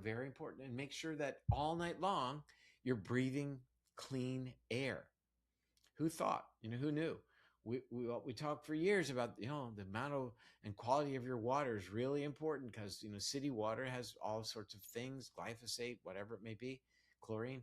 very important. And make sure that all night long you're breathing clean air. Who thought? Who knew? We talked for years about the amount of and quality of your water is really important because city water has all sorts of things, glyphosate, whatever it may be, chlorine.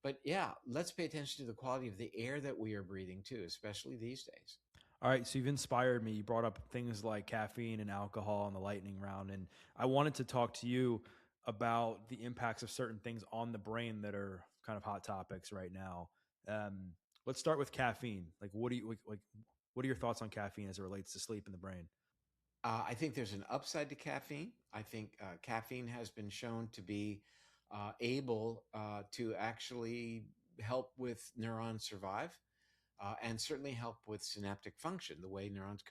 But yeah, let's pay attention to the quality of the air that we are breathing too, especially these days.
All right, so you've inspired me. You brought up things like caffeine and alcohol in the lightning round, and I wanted to talk to you about the impacts of certain things on the brain that are kind of hot topics right now. Um, let's start with caffeine. Like, what do you like? What are your thoughts on caffeine as it relates to sleep in the brain?
I think there's an upside to caffeine. I think caffeine has been shown to be able to actually help with neurons survive and certainly help with synaptic function, the way neurons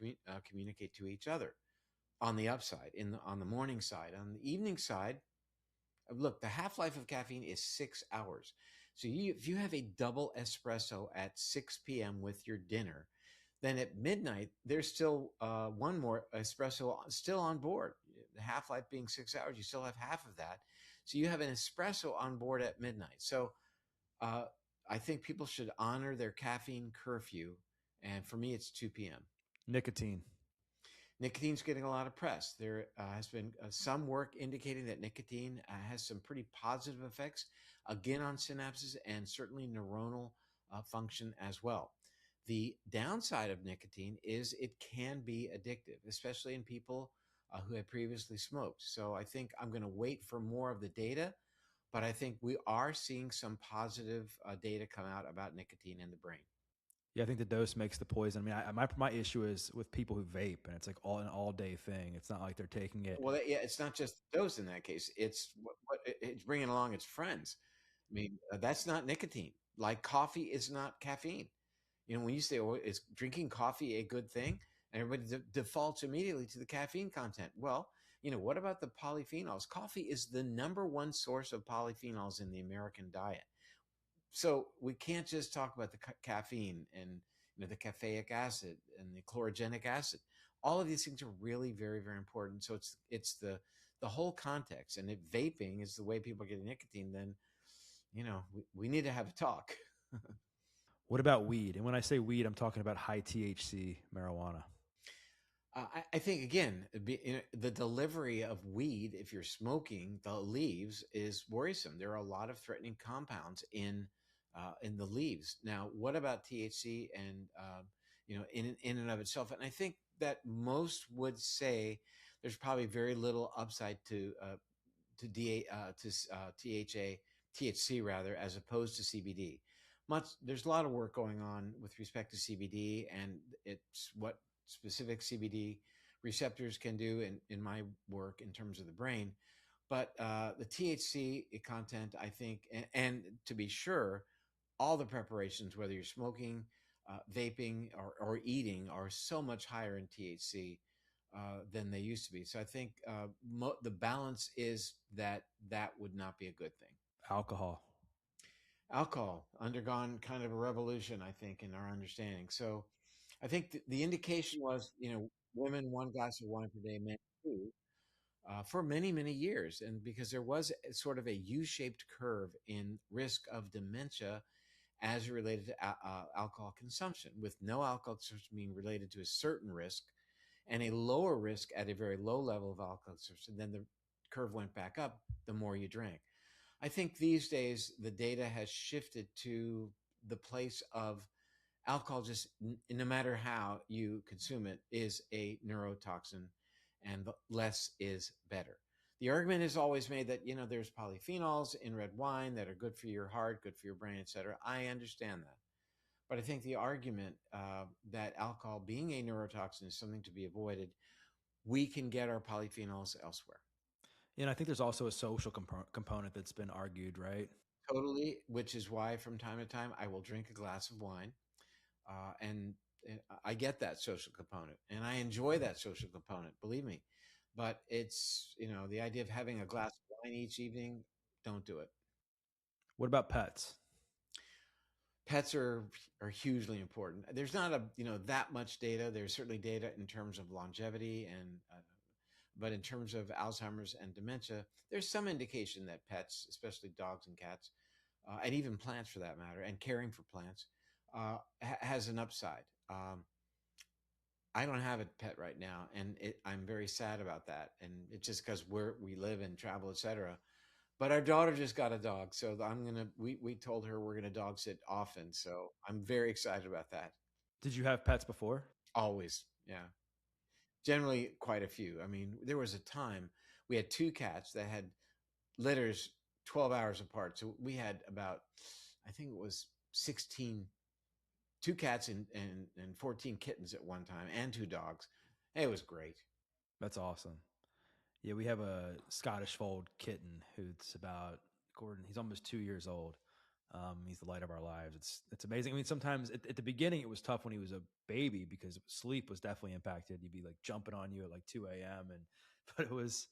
communicate to each other. On the upside, on the morning side, on the evening side, look, the half life of caffeine is 6 hours. So if you have a double espresso at 6 p.m. with your dinner, then at midnight, there's still one more espresso still on board. The half life being 6 hours, you still have half of that. So you have an espresso on board at midnight. So uh, I think people should honor their caffeine curfew. And for me, it's 2 p.m.
Nicotine.
Nicotine's getting a lot of press. There has been some work indicating that nicotine has some pretty positive effects, again, on synapses and certainly neuronal function as well. The downside of nicotine is it can be addictive, especially in people who had previously smoked. So I think I'm going to wait for more of the data, but I think we are seeing some positive data come out about nicotine in the brain.
Yeah, I think the dose makes the poison. I mean, my issue is with people who vape, and it's like an all day thing. It's not like they're taking it.
Well, yeah, it's not just dose in that case. It's it's bringing along its friends. I mean, that's not nicotine. Like coffee is not caffeine. When you say, "Oh, is drinking coffee a good thing?" and everybody defaults immediately to the caffeine content. Well, what about the polyphenols? Coffee is the number one source of polyphenols in the American diet. So we can't just talk about the caffeine and the caffeic acid and the chlorogenic acid. All of these things are really very, very important. So it's the whole context. And if vaping is the way people get nicotine, then we need to have a talk.
What about weed? And when I say weed, I'm talking about high THC marijuana.
I think again, the delivery of weed, if you're smoking the leaves, is worrisome. There are a lot of threatening compounds in the leaves. Now, what about THC and in and of itself? And I think that most would say there's probably very little upside to THC rather, as opposed to CBD. There's a lot of work going on with respect to CBD, and it's what specific CBD receptors can do in my work in terms of the brain. But the THC content, I think, and to be sure, all the preparations, whether you're smoking, vaping, or eating, are so much higher in THC than they used to be. So I think the balance is that would not be a good thing.
Alcohol.
Alcohol undergone kind of a revolution, I think, in our understanding. So I think the indication was, women 1 glass of wine per day, men 2. for many, many years. And because there was sort of a U-shaped curve in risk of dementia as related to alcohol consumption, with no alcohol consumption being related to a certain risk and a lower risk at a very low level of alcohol consumption. Then the curve went back up the more you drank. I think these days the data has shifted to the place of alcohol, just no matter how you consume it, is a neurotoxin, and less is better. The argument is always made that, there's polyphenols in red wine that are good for your heart, good for your brain, etc. I understand that. But I think the argument that alcohol being a neurotoxin is something to be avoided, we can get our polyphenols elsewhere.
And I think there's also a social component that's been argued, right?
Totally, which is why from time to time I will drink a glass of wine. And I get that social component, and I enjoy that social component, believe me. But it's, the idea of having a glass of wine each evening, don't do it.
What about pets?
Pets are hugely important. There's not that much data. There's certainly data in terms of longevity, and but in terms of Alzheimer's and dementia, there's some indication that pets, especially dogs and cats, and even plants for that matter, and caring for plants, has an upside. I don't have a pet right now, and I'm very sad about that. And it's just because we live and travel, etc. But our daughter just got a dog, so we told her we're gonna dog sit often. So I'm very excited about that.
Did you have pets before?
Always, yeah. Generally, quite a few. I mean, there was a time we had two cats that had litters 12 hours apart. So we had about, I think it was 16, two cats and 14 kittens at one time, and two dogs. It was great.
That's awesome. Yeah, we have a Scottish fold kitten who's about Gordon. He's almost 2 years old. He's the light of our lives. It's amazing. I mean, sometimes at the beginning it was tough when he was a baby because sleep was definitely impacted. You'd be like jumping on you at like 2 a.m. But it was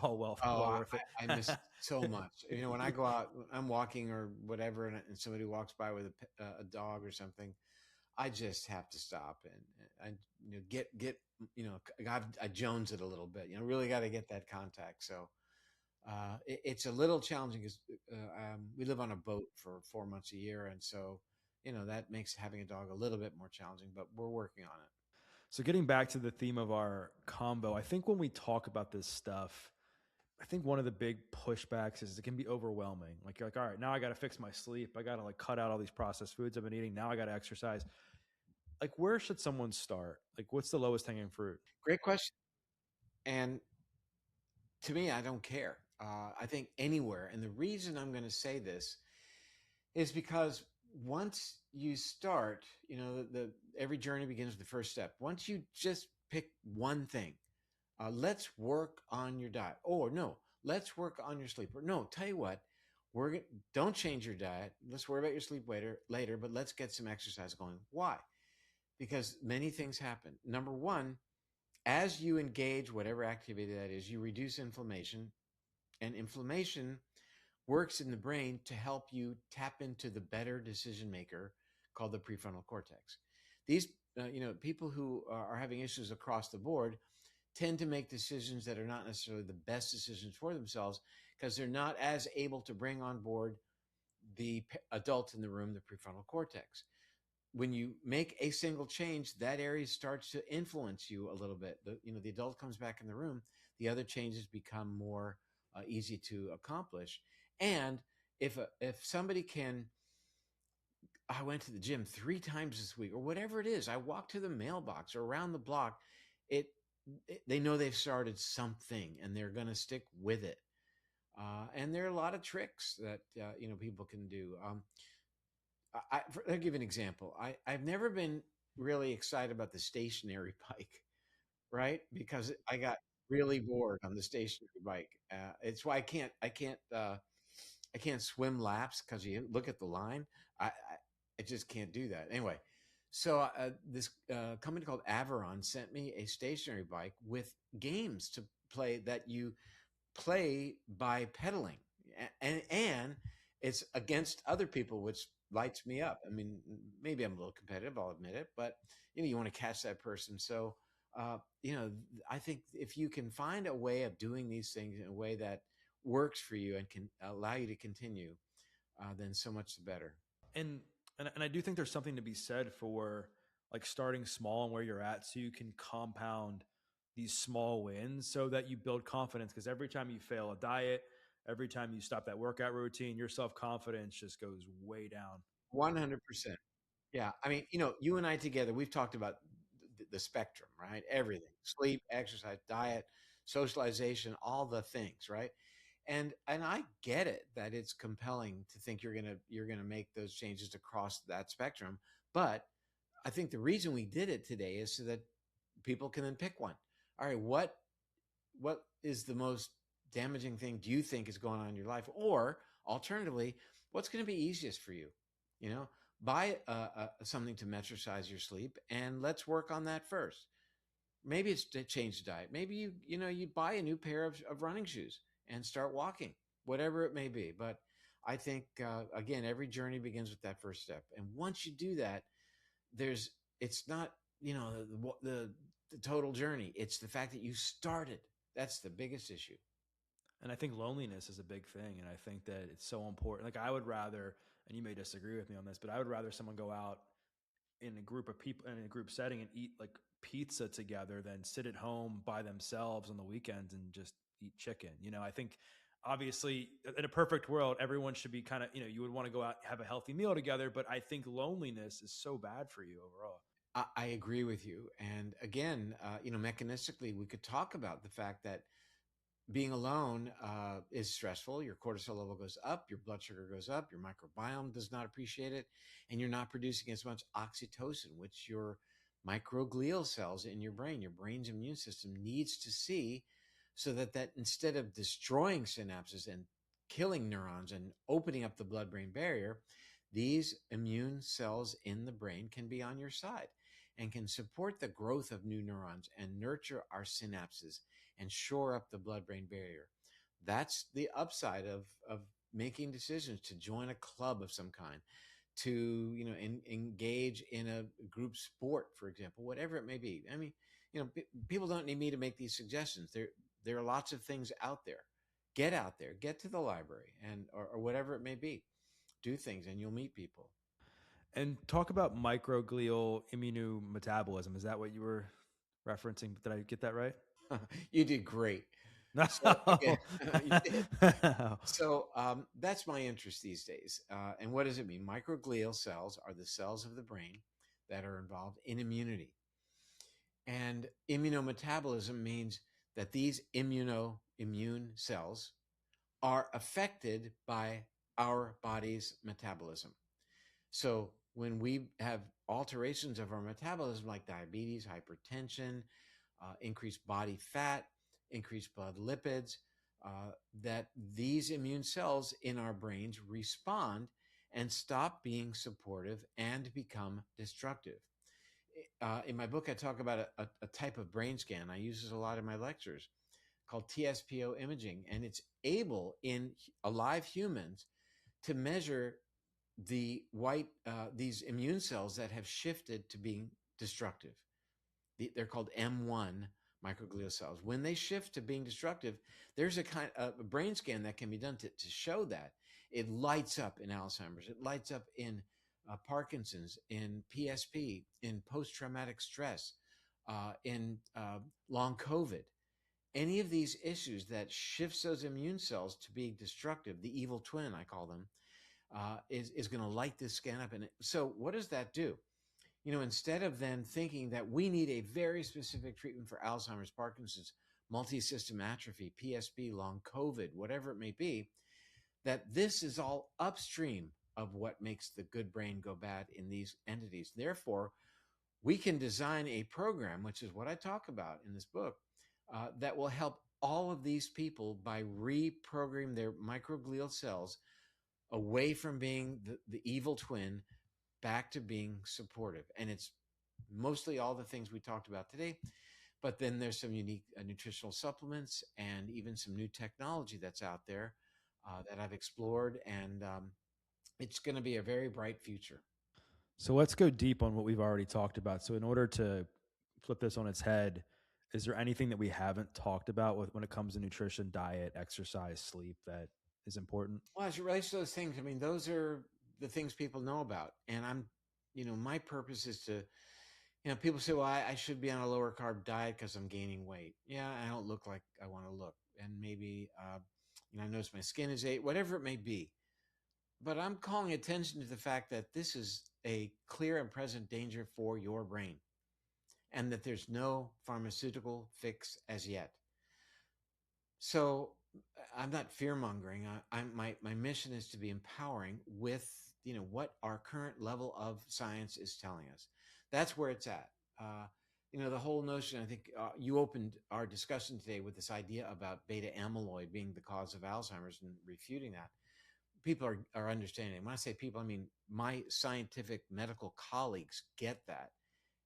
all well
Oh,
worth it.
I miss so much. When I go out, I'm walking or whatever, and somebody walks by with a dog or something, I just have to stop and I get I Jones it a little bit. Really got to get that contact. So it's a little challenging because we live on a boat for 4 months a year, and so that makes having a dog a little bit more challenging. But we're working on it.
So getting back to the theme of our combo, I think when we talk about this stuff, I think one of the big pushbacks is it can be overwhelming. Like you're like, all right, now I got to fix my sleep. I got to like cut out all these processed foods I've been eating. Now I got to exercise. Like where should someone start? Like what's the lowest hanging fruit?
Great question. And to me, I don't care. I think anywhere. And the reason I'm going to say this is because once you start, every journey begins with the first step. Once you just pick one thing, let's work on your diet. Or no, let's work on your sleep. Or no, tell you what, don't change your diet. Let's worry about your sleep later, but let's get some exercise going. Why? Because many things happen. Number one, as you engage whatever activity that is, you reduce inflammation, and inflammation works in the brain to help you tap into the better decision maker called the prefrontal cortex. These, people who are having issues across the board tend to make decisions that are not necessarily the best decisions for themselves because they're not as able to bring on board the adult in the room, the prefrontal cortex. When you make a single change, that area starts to influence you a little bit. The adult comes back in the room, the other changes become more easy to accomplish. And if somebody can, I went to the gym 3 times this week or whatever it is, I walked to the mailbox or around the block, they know they've started something and they're going to stick with it. And there are a lot of tricks that people can do. I'll give you an example. I've never been really excited about the stationary bike, right? Because I got really bored on the stationary bike. It's why I can't swim laps because you look at the line. I just can't do that. Anyway, so this company called Averon sent me a stationary bike with games to play that you play by pedaling, and it's against other people, which lights me up. I mean, maybe I'm a little competitive, I'll admit it, but you want to catch that person. So I think if you can find a way of doing these things in a way that works for you and can allow you to continue, then so much the better.
and and I do think there's something to be said for like starting small and where you're at, so you can compound these small wins so that you build confidence. Because every time you fail a diet, every time you stop that workout routine, your self confidence just goes way down.
100%. Yeah. I mean, you and I together, we've talked about the spectrum, right? Everything: sleep, exercise, diet, socialization, all the things, right? And I get it that it's compelling to think you're gonna make those changes across that spectrum. But I think the reason we did it today is so that people can then pick one. All right, what is the most damaging thing do you think is going on in your life? Or alternatively, what's going to be easiest for you? You know, buy something to metricize your sleep, and let's work on that first. Maybe it's to change the diet. Maybe you buy a new pair of running shoes and start walking, whatever it may be. But I think again, every journey begins with that first step, and once you do that, there's it's not the total journey. It's the fact that you started. That's the biggest issue.
And I think loneliness is a big thing. And I think that it's so important. Like, I would rather, and you may disagree with me on this, but I would rather someone go out in a group of people in a group setting and eat like pizza together than sit at home by themselves on the weekends and just eat chicken. I think obviously in a perfect world, everyone should be kind of, you would want to go out, have a healthy meal together. But I think loneliness is so bad for you overall.
I agree with you. And again, mechanistically, we could talk about the fact that being alone is stressful. Your cortisol level goes up, your blood sugar goes up, your microbiome does not appreciate it, and you're not producing as much oxytocin, which your microglial cells in your brain's immune system needs to see, so that instead of destroying synapses and killing neurons and opening up the blood-brain barrier, these immune cells in the brain can be on your side and can support the growth of new neurons and nurture our synapses and shore up the blood brain barrier. That's the upside of making decisions to join a club of some kind, to engage in a group sport, for example, whatever it may be. I mean, people don't need me to make these suggestions. There are lots of things out there. Get out there, get to the library, and or whatever it may be. Do things, and you'll meet people.
And talk about microglial immunometabolism. Is that what you were referencing? Did I get that right?
You did great. So again,
No.
you did. So that's my interest these days. And what does it mean? Microglial cells are the cells of the brain that are involved in immunity. And immunometabolism means that these immune cells are affected by our body's metabolism. So when we have alterations of our metabolism, like diabetes, hypertension, increased body fat, increased blood lipids, that these immune cells in our brains respond and stop being supportive and become destructive. In my book, I talk about a type of brain scan I use this a lot in my lectures, called TSPO imaging, and it's able in alive humans to measure these immune cells that have shifted to being destructive. They're called M1 microglial cells. When they shift to being destructive, there's a kind of a brain scan that can be done to show that. It lights up in Alzheimer's. It lights up in Parkinson's, in PSP, in post-traumatic stress, in long COVID. Any of these issues that shifts those immune cells to being destructive, the evil twin, I call them, is going to light this scan up. And so what does that do? Instead of then thinking that we need a very specific treatment for Alzheimer's, Parkinson's, multi-system atrophy, PSP, long COVID, whatever it may be, that this is all upstream of what makes the good brain go bad in these entities. Therefore, we can design a program, which is what I talk about in this book, that will help all of these people by reprogramming their microglial cells away from being the evil twin back to being supportive. And it's mostly all the things we talked about today. But then there's some unique nutritional supplements and even some new technology that's out there that I've explored. And it's going to be a very bright future.
So let's go deep on what we've already talked about. So in order to flip this on its head, is there anything that we haven't talked about when it comes to nutrition, diet, exercise, sleep that is important?
Well, as it relates to those things, I mean, those are the things people know about. And my purpose is to, people say, well, I should be on a lower carb diet because I'm gaining weight. Yeah, I don't look like I want to look. And maybe, I notice my skin is whatever it may be. But I'm calling attention to the fact that this is a clear and present danger for your brain and that there's no pharmaceutical fix as yet. So I'm not fear mongering. My mission is to be empowering with what our current level of science is telling us. That's where it's at. The whole notion. I think you opened our discussion today with this idea about beta amyloid being the cause of Alzheimer's and refuting that. People are understanding. When I say people, I mean my scientific medical colleagues get that,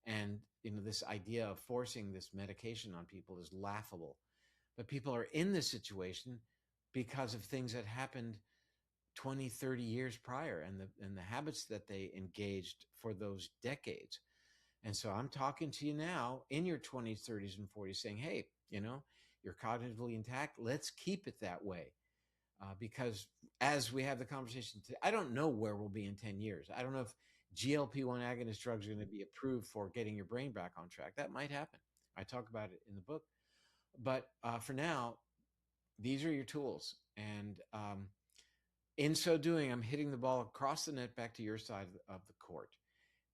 and this idea of forcing this medication on people is laughable. But people are in this situation because of things that happened 20, 30 years prior, and the habits that they engaged for those decades. And so I'm talking to you now in your 20s, 30s, and 40s saying, hey, you're cognitively intact. Let's keep it that way. Because as we have the conversation today, I don't know where we'll be in 10 years. I don't know if GLP-1 agonist drugs are going to be approved for getting your brain back on track. That might happen. I talk about it in the book. But for now, these are your tools. And in so doing, I'm hitting the ball across the net back to your side of the court.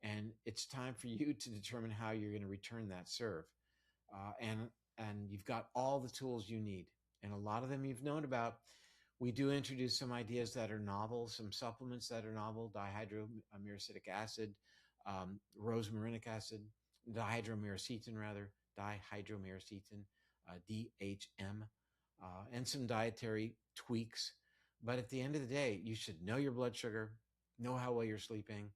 And it's time for you to determine how you're going to return that serve. And you've got all the tools you need. And a lot of them you've known about. We do introduce some ideas that are novel, some supplements that are novel, dihydroamyracidic acid, rosmarinic acid, dihydroamyracetin, DHM, and some dietary tweaks. But at the end of the day, you should know your blood sugar, know how well you're sleeping.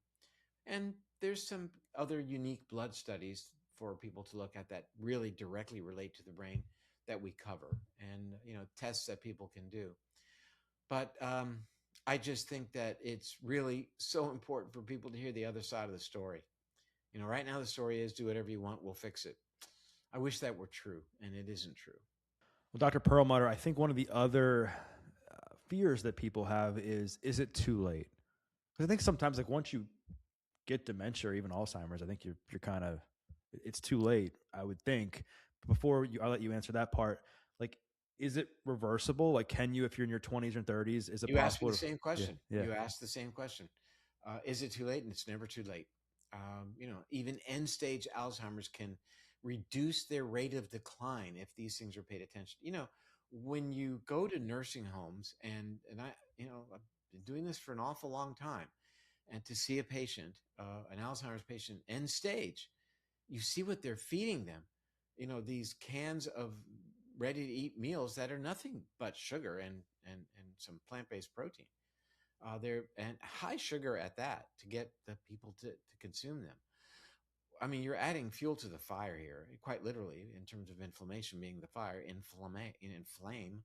And there's some other unique blood studies for people to look at that really directly relate to the brain that we cover, and tests that people can do. But I just think that it's really so important for people to hear the other side of the story. Right now the story is do whatever you want, we'll fix it. I wish that were true, and it isn't true.
Well, Dr. Perlmutter, I think one of the other fears that people have is it too late? Because I think sometimes, like, once you get dementia or even Alzheimer's, I think you're kind of, it's too late, I would think. Before I'll let you answer that part. Like, is it reversible? Like, can you, if you're in your 20s or 30s, is it
You asked me
possible?
the same question.
Yeah.
You asked the same question. Is it too late? And it's never too late. Even end stage Alzheimer's can reduce their rate of decline if these things are paid attention. When you go to nursing homes, and I've been doing this for an awful long time, and to see a patient, an Alzheimer's patient, end stage, you see what they're feeding them. These cans of ready to eat meals that are nothing but sugar and some plant-based protein. They're and high sugar at that to get the people to consume them. I mean, you're adding fuel to the fire here, quite literally, in terms of inflammation being the fire, inflame.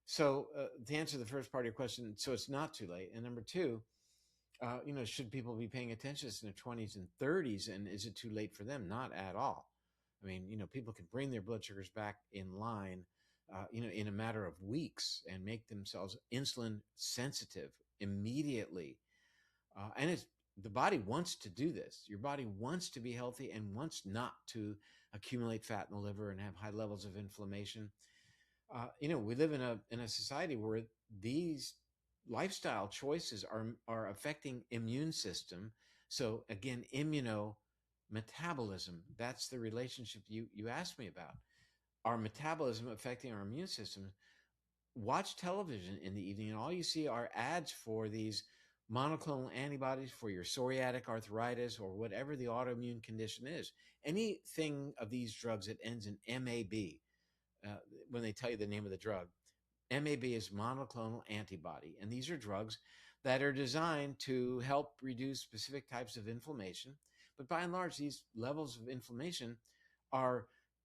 So to answer the first part of your question, so it's not too late. And number two, should people be paying attention in their 20s and 30s? And is it too late for them? Not at all. I mean, people can bring their blood sugars back in line, in a matter of weeks and make themselves insulin sensitive immediately. And the body wants to do this. Your body wants to be healthy and wants not to accumulate fat in the liver and have high levels of inflammation. We live in a society where these lifestyle choices are affecting immune system. So again, immunometabolism, that's the relationship you asked me about. Our metabolism affecting our immune system. Watch television in the evening and all you see are ads for these monoclonal antibodies for your psoriatic arthritis or whatever the autoimmune condition is. Anything of these drugs that ends in MAB, when they tell you the name of the drug, MAB is monoclonal antibody. And these are drugs that are designed to help reduce specific types of inflammation. But by and large, these levels of inflammation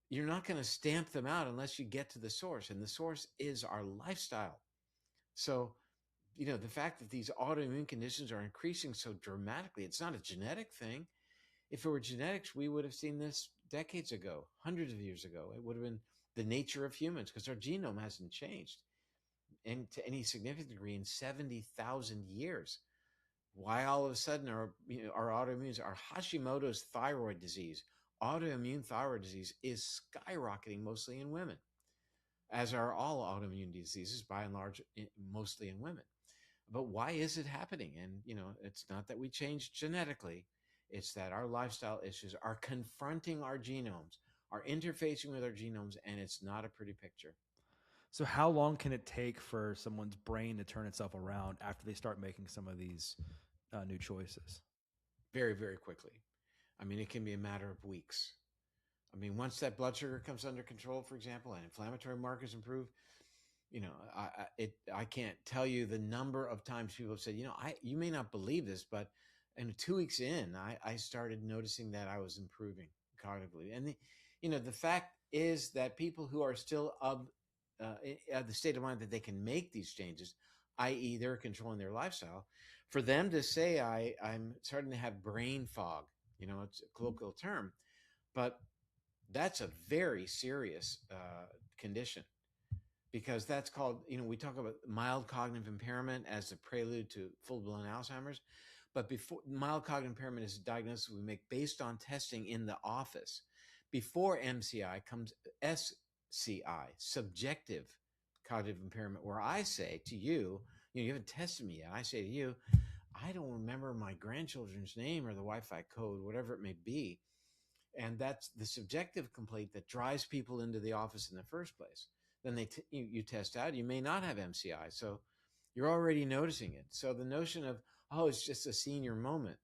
you're not going to stamp them out unless you get to the source. And the source is our lifestyle. So, the fact that these autoimmune conditions are increasing so dramatically, it's not a genetic thing. If it were genetics, we would have seen this decades ago, hundreds of years ago. It would have been the nature of humans because our genome hasn't changed to any significant degree in 70,000 years. Why all of a sudden our autoimmunes, our Hashimoto's thyroid disease, autoimmune thyroid disease is skyrocketing mostly in women, as are all autoimmune diseases by and large, mostly in women. But why is it happening? And, it's not that we changed genetically. It's that our lifestyle issues are confronting our genomes, are interfacing with our genomes, and it's not a pretty picture.
So how long can it take for someone's brain to turn itself around after they start making some of these new choices?
Very, very quickly. I mean, it can be a matter of weeks. I mean, once that blood sugar comes under control, for example, and inflammatory markers improve, I can't tell you the number of times people have said, you may not believe this, but 2 weeks in, I started noticing that I was improving cognitively. And the fact is that people who are still of the state of mind that they can make these changes, i.e., they're controlling their lifestyle, for them to say I'm starting to have brain fog, it's a colloquial term, but that's a very serious condition, because that's called, we talk about mild cognitive impairment as a prelude to full-blown Alzheimer's. But before mild cognitive impairment is a diagnosis we make based on testing in the office. Before MCI comes SCI, subjective cognitive impairment, where I say to you, you haven't tested me yet. I say to you, I don't remember my grandchildren's name or the Wi-Fi code, whatever it may be. And that's the subjective complaint that drives people into the office in the first place. Then you test out, you may not have MCI. So you're already noticing it. So the notion of, oh, it's just a senior moment,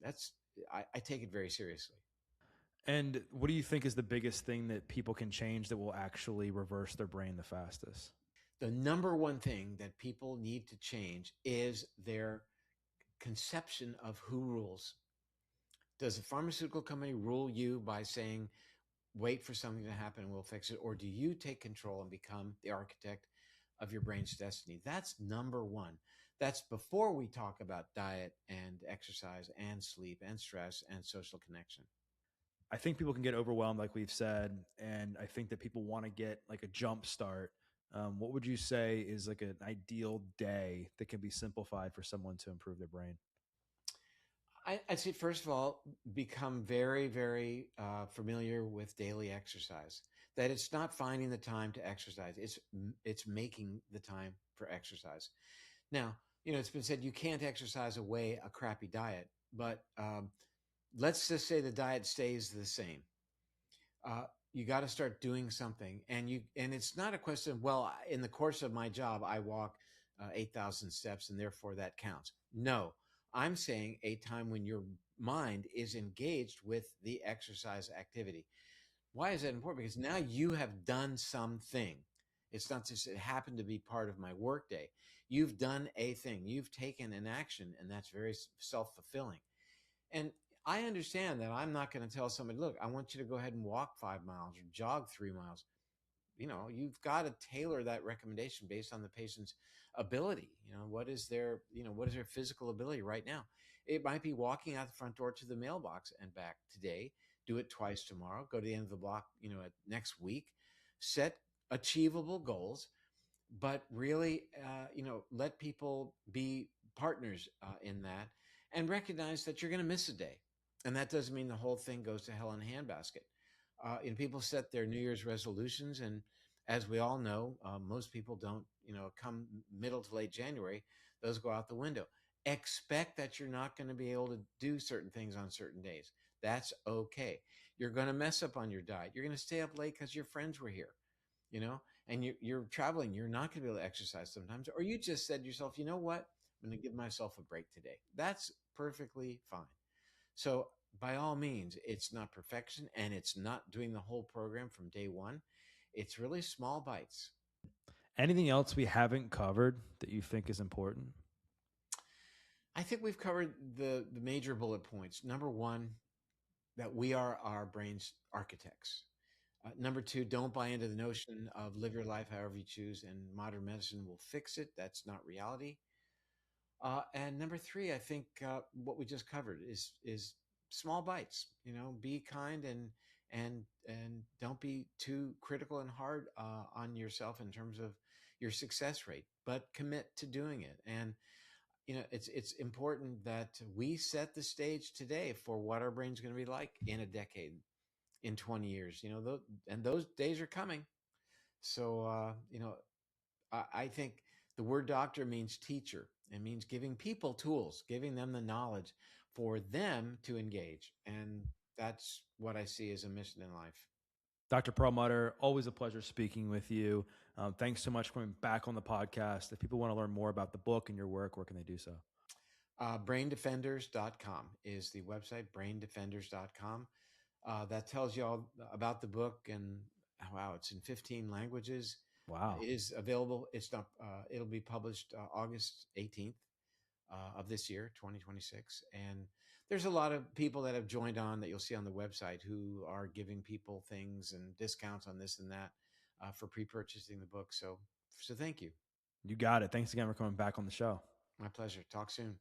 I take it very seriously.
And what do you think is the biggest thing that people can change that will actually reverse their brain the fastest?
The number one thing that people need to change is their conception of who rules. Does a pharmaceutical company rule you by saying, wait for something to happen and we'll fix it? Or do you take control and become the architect of your brain's destiny? That's number one. That's before we talk about diet and exercise and sleep and stress and social connection.
I think people can get overwhelmed, like we've said, and I think that people want to get like a jump start. What would you say is like an ideal day that can be simplified for someone to improve their brain?
I'd say, first of all, become very, very familiar with daily exercise. That it's not finding the time to exercise; it's making the time for exercise. Now, it's been said you can't exercise away a crappy diet, but let's just say the diet stays the same. You got to start doing something, and it's not a question of, well, in the course of my job, I walk 8,000 steps, and therefore that counts. No, I'm saying a time when your mind is engaged with the exercise activity. Why is that important? Because now you have done something. It's not just it happened to be part of my workday. You've done a thing. You've taken an action, and that's very self-fulfilling. And I understand that I'm not going to tell somebody, look, I want you to go ahead and walk 5 miles or jog 3 miles. You've got to tailor that recommendation based on the patient's ability. What is their physical ability right now? It might be walking out the front door to the mailbox and back today. Do it twice tomorrow. Go to the end of the block, at next week. Set achievable goals, but really, let people be partners in that, and recognize that you're going to miss a day. And that doesn't mean the whole thing goes to hell in a handbasket. People set their New Year's resolutions, and as we all know, most people don't. Come middle to late January, those go out the window. Expect that you're not going to be able to do certain things on certain days. That's okay. You're going to mess up on your diet. You're going to stay up late because your friends were here, and you're traveling. You're not going to be able to exercise sometimes, or you just said to yourself, you know what? I'm going to give myself a break today. That's perfectly fine. So by all means, it's not perfection, and it's not doing the whole program from day one. It's really small bites.
Anything else we haven't covered that you think is important?
I think we've covered the major bullet points. Number one, that we are our brain's architects. Number two, don't buy into the notion of live your life however you choose and modern medicine will fix it. That's not reality. And number three, I think what we just covered is small bites. Be kind and don't be too critical and hard on yourself in terms of your success rate, but commit to doing it. And it's important that we set the stage today for what our brain's going to be like in a decade, in 20 years. And those days are coming. So I think the word doctor means teacher. It means giving people tools, giving them the knowledge for them to engage. And that's what I see as a mission in life.
Dr. Perlmutter, always a pleasure speaking with you. Thanks so much for coming back on the podcast. If people want to learn more about the book and your work, where can they do so?
Braindefenders.com is the website, braindefenders.com. That tells you all about the book, and wow, it's in 15 languages.
Wow.
It is available. It's not. It'll be published August 18th of this year, 2026. And there's a lot of people that have joined on that you'll see on the website who are giving people things and discounts on this and that for pre-purchasing the book. So thank you.
You got it. Thanks again for coming back on the show.
My pleasure. Talk soon.